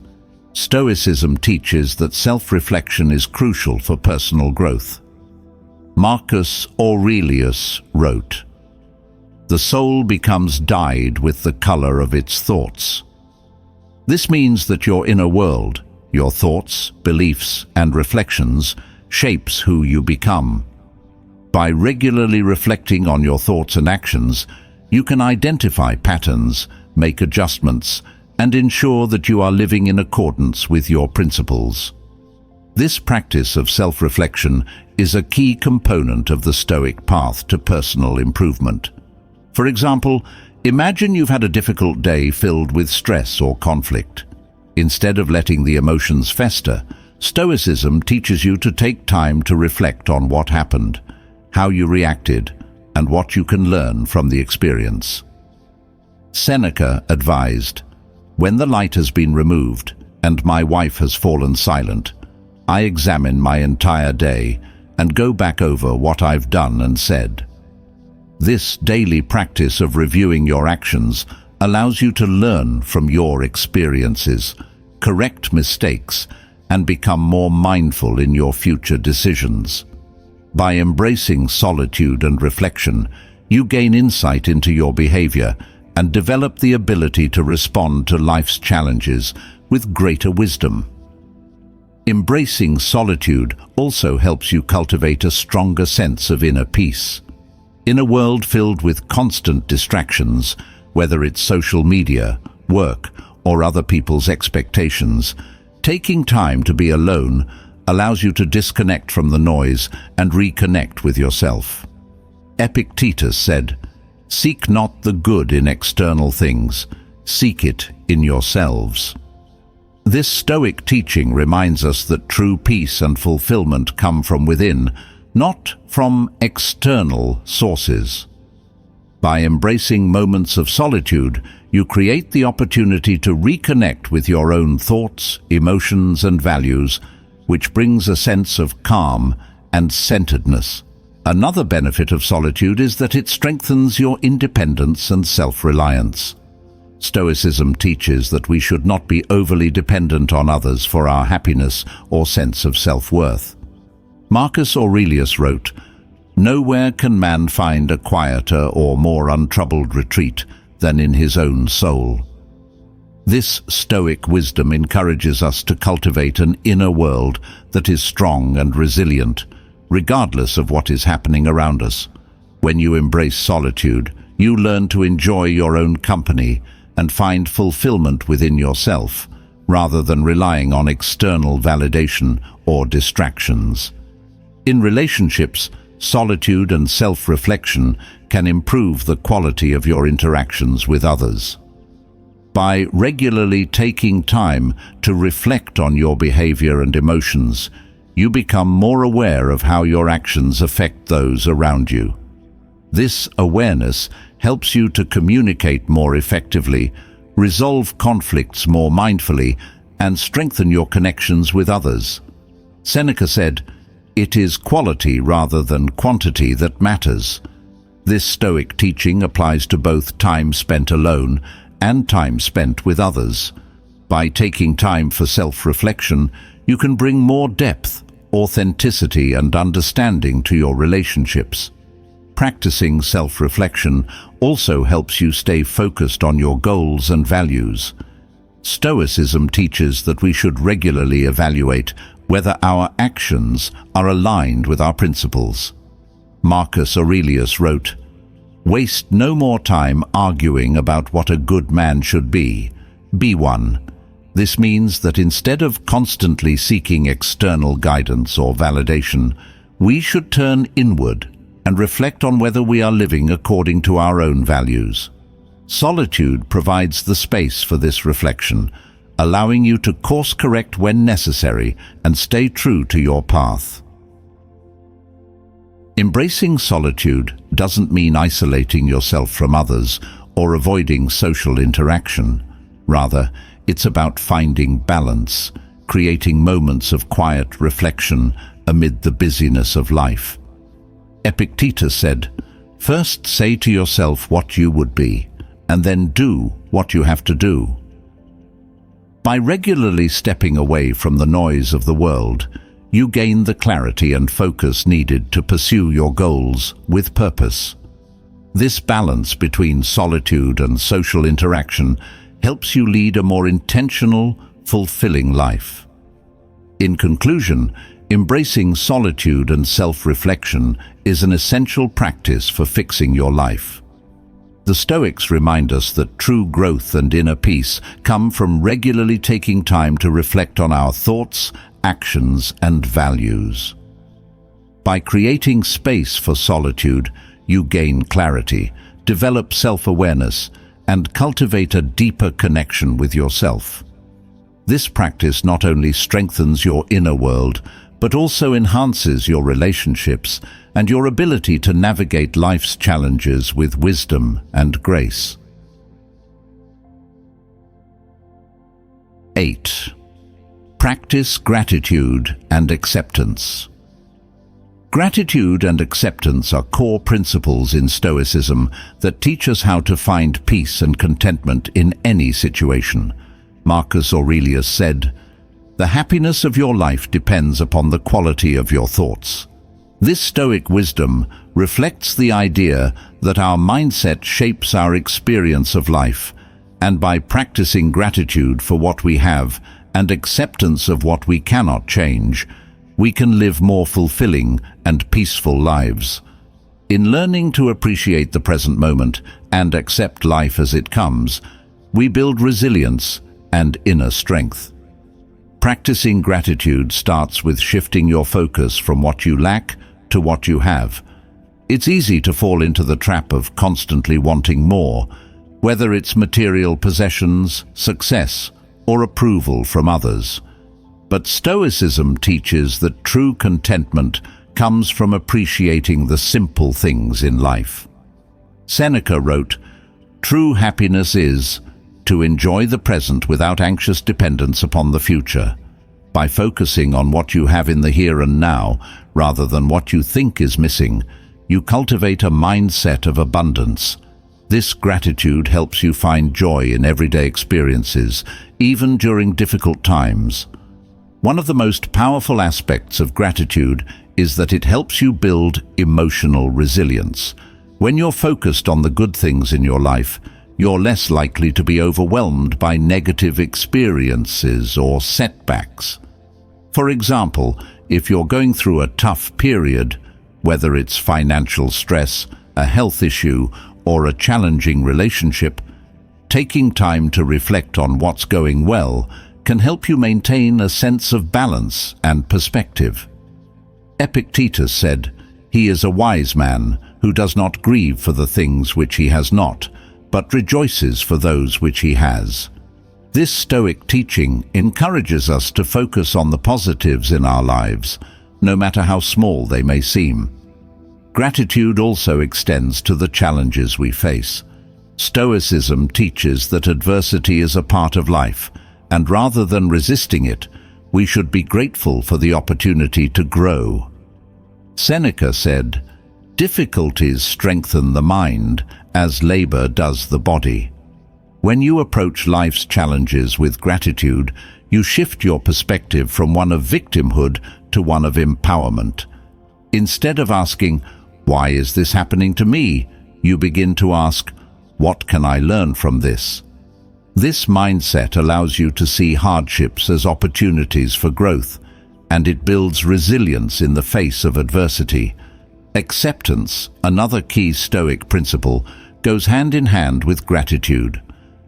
Stoicism teaches that self-reflection is crucial for personal growth. Marcus Aurelius wrote, "The soul becomes dyed with the color of its thoughts." This means that your inner world, your thoughts, beliefs, and reflections shapes who you become. By regularly reflecting on your thoughts and actions, you can identify patterns, make adjustments, and ensure that you are living in accordance with your principles. This practice of self-reflection is a key component of the Stoic path to personal improvement. For example, imagine you've had a difficult day filled with stress or conflict. Instead of letting the emotions fester, Stoicism teaches you to take time to reflect on what happened, how you reacted, and what you can learn from the experience. Seneca advised, "When the light has been removed and my wife has fallen silent, I examine my entire day and go back over what I've done and said." This daily practice of reviewing your actions allows you to learn from your experiences, correct mistakes, and become more mindful in your future decisions. By embracing solitude and reflection, you gain insight into your behavior and develop the ability to respond to life's challenges with greater wisdom. Embracing solitude also helps you cultivate a stronger sense of inner peace. In a world filled with constant distractions, whether it's social media, work, or other people's expectations, taking time to be alone allows you to disconnect from the noise and reconnect with yourself. Epictetus said, "Seek not the good in external things, seek it in yourselves." This Stoic teaching reminds us that true peace and fulfillment come from within, not from external sources. By embracing moments of solitude, you create the opportunity to reconnect with your own thoughts, emotions, and values, which brings a sense of calm and centeredness. Another benefit of solitude is that it strengthens your independence and self-reliance. Stoicism teaches that we should not be overly dependent on others for our happiness or sense of self-worth. Marcus Aurelius wrote, "Nowhere can man find a quieter or more untroubled retreat than in his own soul." This Stoic wisdom encourages us to cultivate an inner world that is strong and resilient, regardless of what is happening around us. When you embrace solitude, you learn to enjoy your own company and find fulfillment within yourself, rather than relying on external validation or distractions. In relationships, solitude and self-reflection can improve the quality of your interactions with others. By regularly taking time to reflect on your behavior and emotions, you become more aware of how your actions affect those around you. This awareness helps you to communicate more effectively, resolve conflicts more mindfully, and strengthen your connections with others. Seneca said, "It is quality rather than quantity that matters." This Stoic teaching applies to both time spent alone and time spent with others. By taking time for self-reflection, you can bring more depth, authenticity, and understanding to your relationships. Practicing self-reflection also helps you stay focused on your goals and values. Stoicism teaches that we should regularly evaluate whether our actions are aligned with our principles. Marcus Aurelius wrote, "Waste no more time arguing about what a good man should be. Be one." This means that instead of constantly seeking external guidance or validation, we should turn inward and reflect on whether we are living according to our own values. Solitude provides the space for this reflection, allowing you to course-correct when necessary and stay true to your path. Embracing solitude doesn't mean isolating yourself from others or avoiding social interaction. Rather, it's about finding balance, creating moments of quiet reflection amid the busyness of life. Epictetus said, "First say to yourself what you would be, and then do what you have to do." By regularly stepping away from the noise of the world, you gain the clarity and focus needed to pursue your goals with purpose. This balance between solitude and social interaction helps you lead a more intentional, fulfilling life. In conclusion, embracing solitude and self-reflection is an essential practice for fixing your life. The Stoics remind us that true growth and inner peace come from regularly taking time to reflect on our thoughts, actions, and values. By creating space for solitude, you gain clarity, develop self-awareness, and cultivate a deeper connection with yourself. This practice not only strengthens your inner world, but also enhances your relationships and your ability to navigate life's challenges with wisdom and grace. 8. Practice gratitude and acceptance. Gratitude and acceptance are core principles in Stoicism that teach us how to find peace and contentment in any situation. Marcus Aurelius said, "The happiness of your life depends upon the quality of your thoughts." This Stoic wisdom reflects the idea that our mindset shapes our experience of life, and by practicing gratitude for what we have and acceptance of what we cannot change, we can live more fulfilling and peaceful lives. In learning to appreciate the present moment and accept life as it comes, we build resilience and inner strength. Practicing gratitude starts with shifting your focus from what you lack to what you have. It's easy to fall into the trap of constantly wanting more, whether it's material possessions, success, or approval from others. But Stoicism teaches that true contentment comes from appreciating the simple things in life. Seneca wrote, "True happiness is to enjoy the present without anxious dependence upon the future." By focusing on what you have in the here and now, rather than what you think is missing, you cultivate a mindset of abundance. This gratitude helps you find joy in everyday experiences, even during difficult times. One of the most powerful aspects of gratitude is that it helps you build emotional resilience. When you're focused on the good things in your life, you're less likely to be overwhelmed by negative experiences or setbacks. For example, if you're going through a tough period, whether it's financial stress, a health issue, or a challenging relationship, taking time to reflect on what's going well can help you maintain a sense of balance and perspective. Epictetus said, "He is a wise man who does not grieve for the things which he has not, but rejoices for those which he has." This Stoic teaching encourages us to focus on the positives in our lives, no matter how small they may seem. Gratitude also extends to the challenges we face. Stoicism teaches that adversity is a part of life, and rather than resisting it, we should be grateful for the opportunity to grow. Seneca said, "Difficulties strengthen the mind as labor does the body." When you approach life's challenges with gratitude, you shift your perspective from one of victimhood to one of empowerment. Instead of asking, "Why is this happening to me?" you begin to ask, "What can I learn from this?" This mindset allows you to see hardships as opportunities for growth, and it builds resilience in the face of adversity. Acceptance, another key Stoic principle, goes hand in hand with gratitude.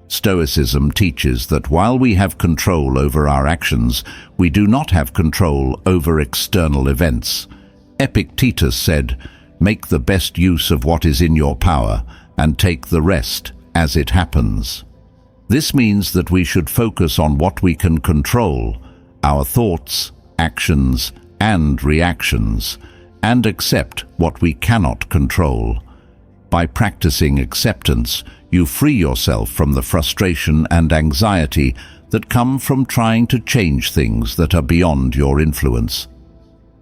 Stoicism teaches that while we have control over our actions, we do not have control over external events. Epictetus said, "Make the best use of what is in your power, and take the rest as it happens." This means that we should focus on what we can control, our thoughts, actions, and reactions, and accept what we cannot control. By practicing acceptance, you free yourself from the frustration and anxiety that come from trying to change things that are beyond your influence.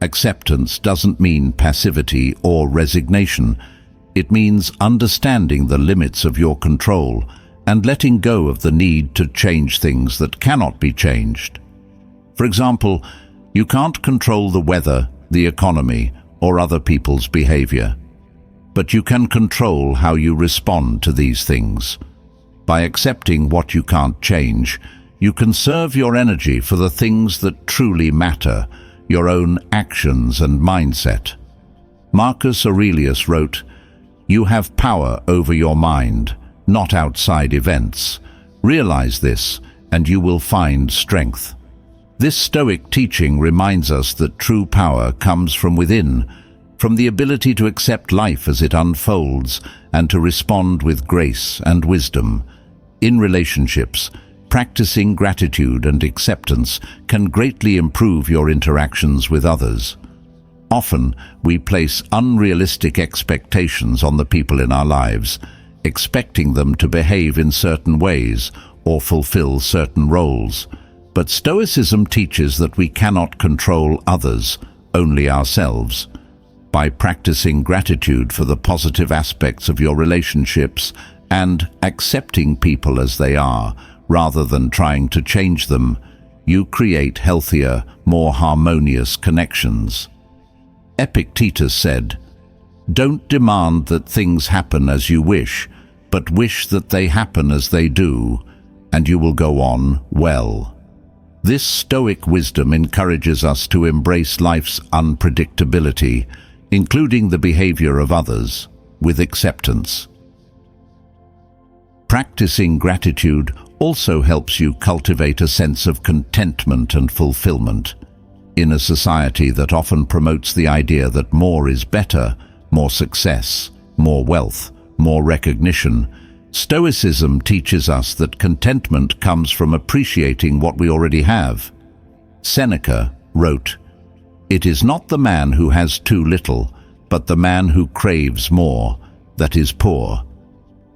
Acceptance doesn't mean passivity or resignation. It means understanding the limits of your control and letting go of the need to change things that cannot be changed. For example, you can't control the weather, the economy, or other people's behavior. But you can control how you respond to these things. By accepting what you can't change, you conserve your energy for the things that truly matter, your own actions and mindset. Marcus Aurelius wrote, "You have power over your mind, not outside events. Realize this, and you will find strength." This Stoic teaching reminds us that true power comes from within, from the ability to accept life as it unfolds and to respond with grace and wisdom. In relationships, practicing gratitude and acceptance can greatly improve your interactions with others. Often, we place unrealistic expectations on the people in our lives, expecting them to behave in certain ways or fulfill certain roles. But Stoicism teaches that we cannot control others, only ourselves. By practicing gratitude for the positive aspects of your relationships and accepting people as they are, rather than trying to change them, you create healthier, more harmonious connections. Epictetus said, "Don't demand that things happen as you wish, but wish that they happen as they do, and you will go on well." This Stoic wisdom encourages us to embrace life's unpredictability, including the behavior of others, with acceptance. Practicing gratitude also helps you cultivate a sense of contentment and fulfillment. In a society that often promotes the idea that more is better, more success, more wealth, more recognition, Stoicism teaches us that contentment comes from appreciating what we already have. Seneca wrote, "It is not the man who has too little, but the man who craves more, that is poor."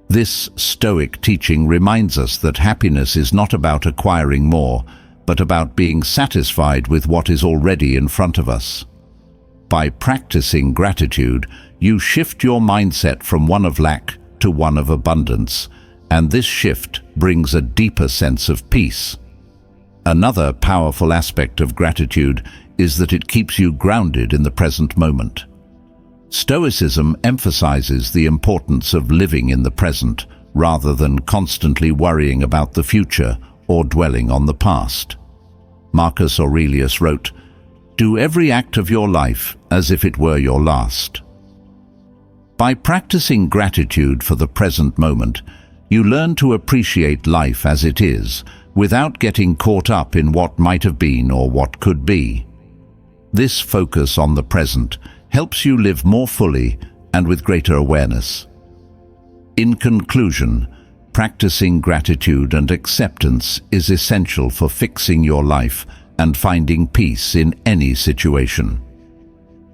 This Stoic teaching reminds us that happiness is not about acquiring more, but about being satisfied with what is already in front of us. By practicing gratitude, you shift your mindset from one of lack to one of abundance, and this shift brings a deeper sense of peace. Another powerful aspect of gratitude is that it keeps you grounded in the present moment. Stoicism emphasizes the importance of living in the present rather than constantly worrying about the future or dwelling on the past. Marcus Aurelius wrote, "Do every act of your life as if it were your last." By practicing gratitude for the present moment, you learn to appreciate life as it is, without getting caught up in what might have been or what could be. This focus on the present helps you live more fully and with greater awareness. In conclusion, practicing gratitude and acceptance is essential for fixing your life and finding peace in any situation.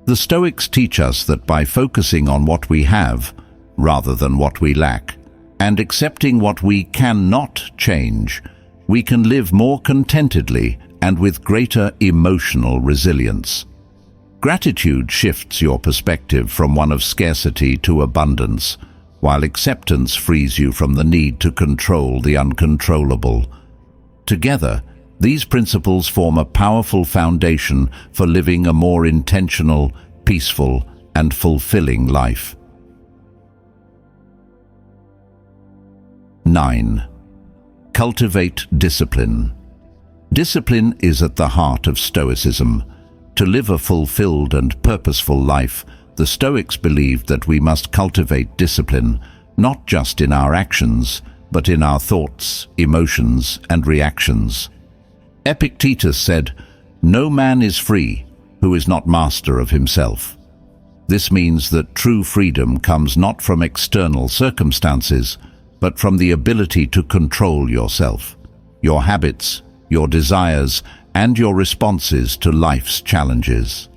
The Stoics teach us that by focusing on what we have, rather than what we lack, and accepting what we cannot change, we can live more contentedly and with greater emotional resilience. Gratitude shifts your perspective from one of scarcity to abundance, while acceptance frees you from the need to control the uncontrollable. Together, these principles form a powerful foundation for living a more intentional, peaceful, and fulfilling life. 9. Cultivate discipline. Discipline is at the heart of Stoicism. To live a fulfilled and purposeful life, the Stoics believed that we must cultivate discipline, not just in our actions, but in our thoughts, emotions, and reactions. Epictetus said, "No man is free who is not master of himself." This means that true freedom comes not from external circumstances, but from the ability to control yourself, your habits, your desires, and your responses to life's challenges.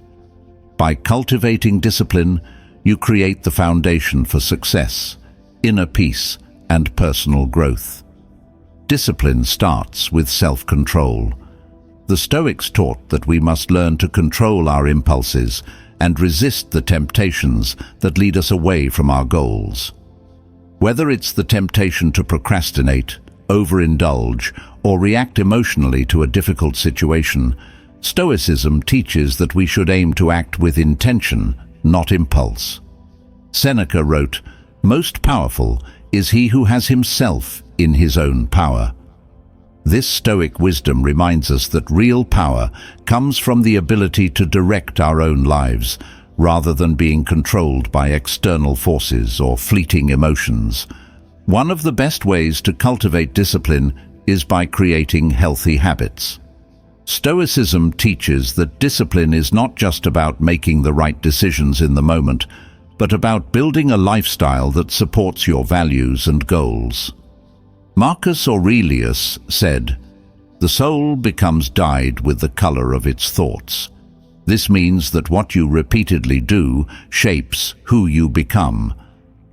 By cultivating discipline, you create the foundation for success, inner peace, and personal growth. Discipline starts with self-control. The Stoics taught that we must learn to control our impulses and resist the temptations that lead us away from our goals. Whether it's the temptation to procrastinate, overindulge, or react emotionally to a difficult situation, Stoicism teaches that we should aim to act with intention, not impulse. Seneca wrote, "Most powerful is he who has himself in his own power." This Stoic wisdom reminds us that real power comes from the ability to direct our own lives, rather than being controlled by external forces or fleeting emotions. One of the best ways to cultivate discipline is by creating healthy habits. Stoicism teaches that discipline is not just about making the right decisions in the moment, but about building a lifestyle that supports your values and goals. Marcus Aurelius said, "The soul becomes dyed with the color of its thoughts." This means that what you repeatedly do shapes who you become.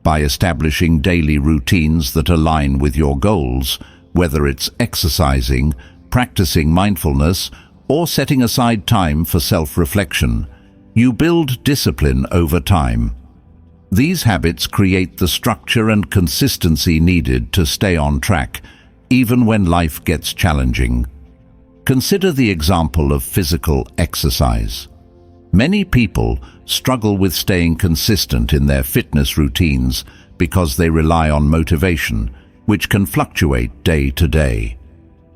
By establishing daily routines that align with your goals, whether it's exercising, practicing mindfulness, or setting aside time for self-reflection, you build discipline over time. These habits create the structure and consistency needed to stay on track, even when life gets challenging. Consider the example of physical exercise. Many people struggle with staying consistent in their fitness routines because they rely on motivation, which can fluctuate day to day.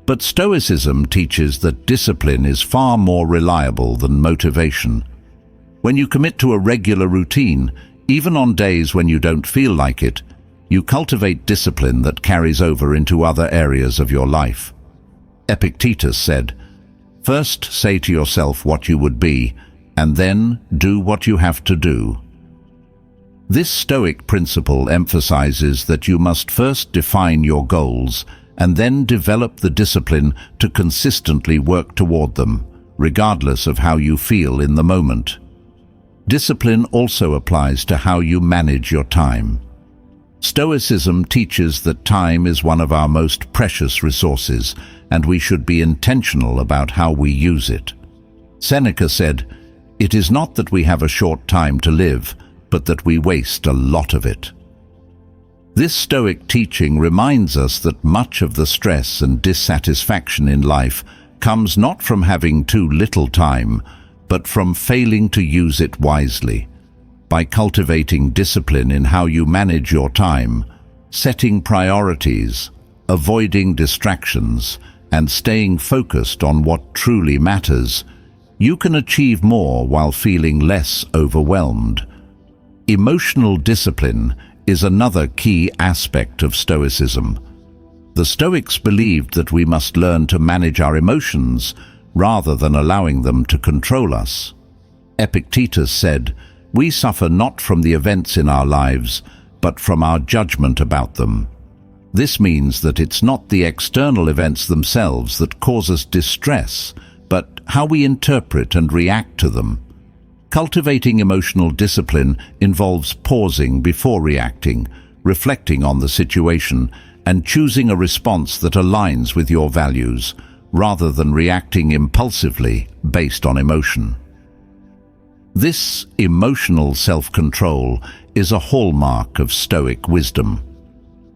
But Stoicism teaches that discipline is far more reliable than motivation. When you commit to a regular routine, even on days when you don't feel like it, you cultivate discipline that carries over into other areas of your life. Epictetus said, "First say to yourself what you would be, and then do what you have to do." This Stoic principle emphasizes that you must first define your goals and then develop the discipline to consistently work toward them, regardless of how you feel in the moment. Discipline also applies to how you manage your time. Stoicism teaches that time is one of our most precious resources, and we should be intentional about how we use it. Seneca said, "It is not that we have a short time to live, but that we waste a lot of it." This Stoic teaching reminds us that much of the stress and dissatisfaction in life comes not from having too little time, but from failing to use it wisely. By cultivating discipline in how you manage your time, setting priorities, avoiding distractions, and staying focused on what truly matters, you can achieve more while feeling less overwhelmed. Emotional discipline is another key aspect of Stoicism. The Stoics believed that we must learn to manage our emotions rather than allowing them to control us. Epictetus said, "We suffer not from the events in our lives, but from our judgment about them." This means that it's not the external events themselves that cause us distress, but how we interpret and react to them. Cultivating emotional discipline involves pausing before reacting, reflecting on the situation, and choosing a response that aligns with your values, rather than reacting impulsively based on emotion. This emotional self-control is a hallmark of Stoic wisdom.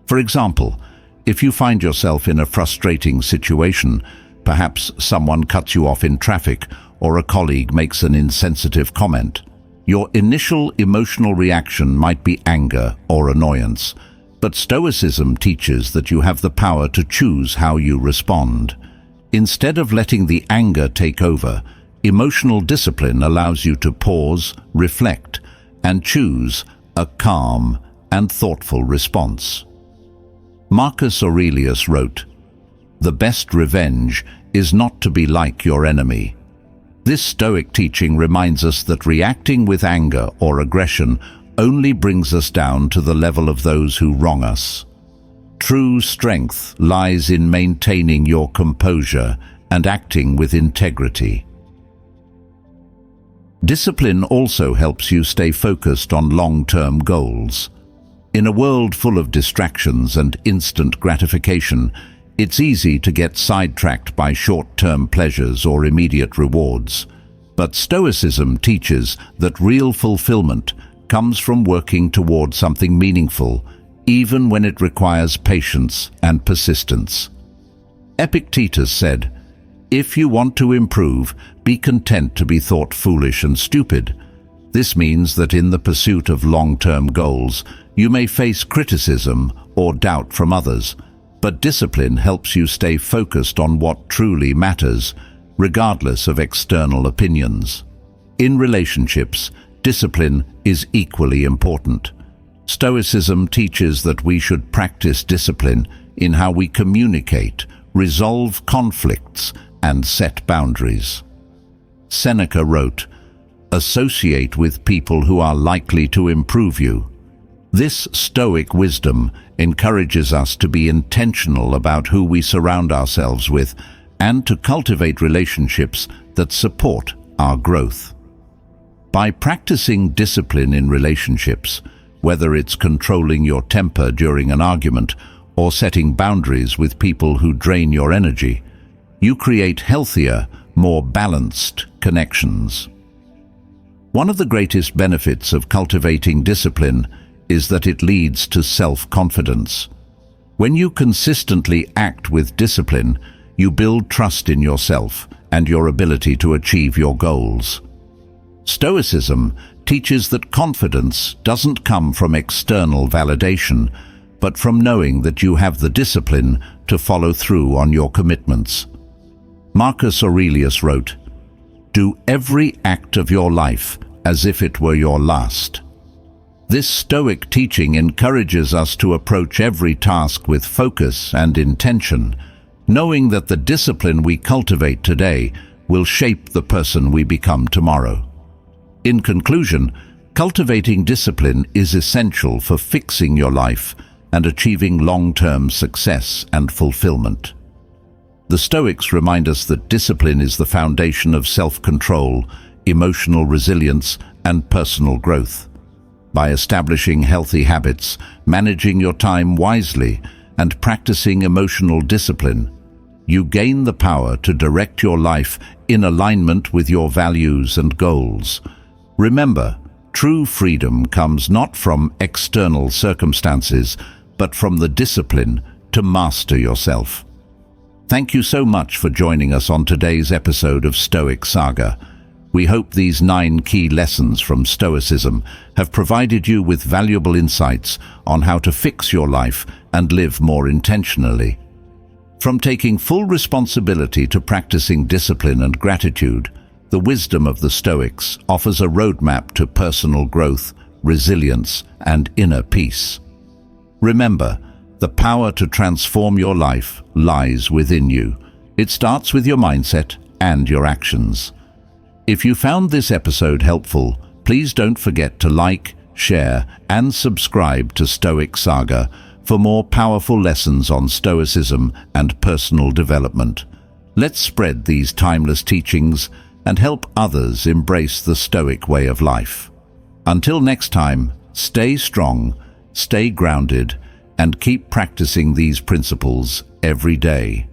For example, if you find yourself in a frustrating situation, perhaps someone cuts you off in traffic or a colleague makes an insensitive comment, your initial emotional reaction might be anger or annoyance, but Stoicism teaches that you have the power to choose how you respond. Instead of letting the anger take over, emotional discipline allows you to pause, reflect, and choose a calm and thoughtful response. Marcus Aurelius wrote, "The best revenge is not to be like your enemy." This Stoic teaching reminds us that reacting with anger or aggression only brings us down to the level of those who wrong us. True strength lies in maintaining your composure and acting with integrity. Discipline also helps you stay focused on long-term goals. In a world full of distractions and instant gratification, it's easy to get sidetracked by short-term pleasures or immediate rewards. But Stoicism teaches that real fulfillment comes from working toward something meaningful, even when it requires patience and persistence. Epictetus said, "If you want to improve, be content to be thought foolish and stupid." This means that in the pursuit of long-term goals, you may face criticism or doubt from others, but discipline helps you stay focused on what truly matters, regardless of external opinions. In relationships, discipline is equally important. Stoicism teaches that we should practice discipline in how we communicate, resolve conflicts, and set boundaries. Seneca wrote, "Associate with people who are likely to improve you." This Stoic wisdom encourages us to be intentional about who we surround ourselves with and to cultivate relationships that support our growth. By practicing discipline in relationships, whether it's controlling your temper during an argument or setting boundaries with people who drain your energy, you create healthier, more balanced connections. One of the greatest benefits of cultivating discipline is that it leads to self-confidence. When you consistently act with discipline, you build trust in yourself and your ability to achieve your goals. Stoicism teaches that confidence doesn't come from external validation, but from knowing that you have the discipline to follow through on your commitments. Marcus Aurelius wrote, "Do every act of your life as if it were your last." This Stoic teaching encourages us to approach every task with focus and intention, knowing that the discipline we cultivate today will shape the person we become tomorrow. In conclusion, cultivating discipline is essential for fixing your life and achieving long-term success and fulfillment. The Stoics remind us that discipline is the foundation of self-control, emotional resilience, and personal growth. By establishing healthy habits, managing your time wisely, and practicing emotional discipline, you gain the power to direct your life in alignment with your values and goals. Remember, true freedom comes not from external circumstances, but from the discipline to master yourself. Thank you so much for joining us on today's episode of Stoic Saga. We hope these 9 key lessons from Stoicism have provided you with valuable insights on how to fix your life and live more intentionally. From taking full responsibility to practicing discipline and gratitude, the wisdom of the Stoics offers a roadmap to personal growth, resilience, and inner peace. Remember, the power to transform your life lies within you. It starts with your mindset and your actions. If you found this episode helpful, please don't forget to like, share, and subscribe to Stoic Saga for more powerful lessons on Stoicism and personal development. Let's spread these timeless teachings and help others embrace the Stoic way of life. Until next time, stay strong, stay grounded, and keep practicing these principles every day.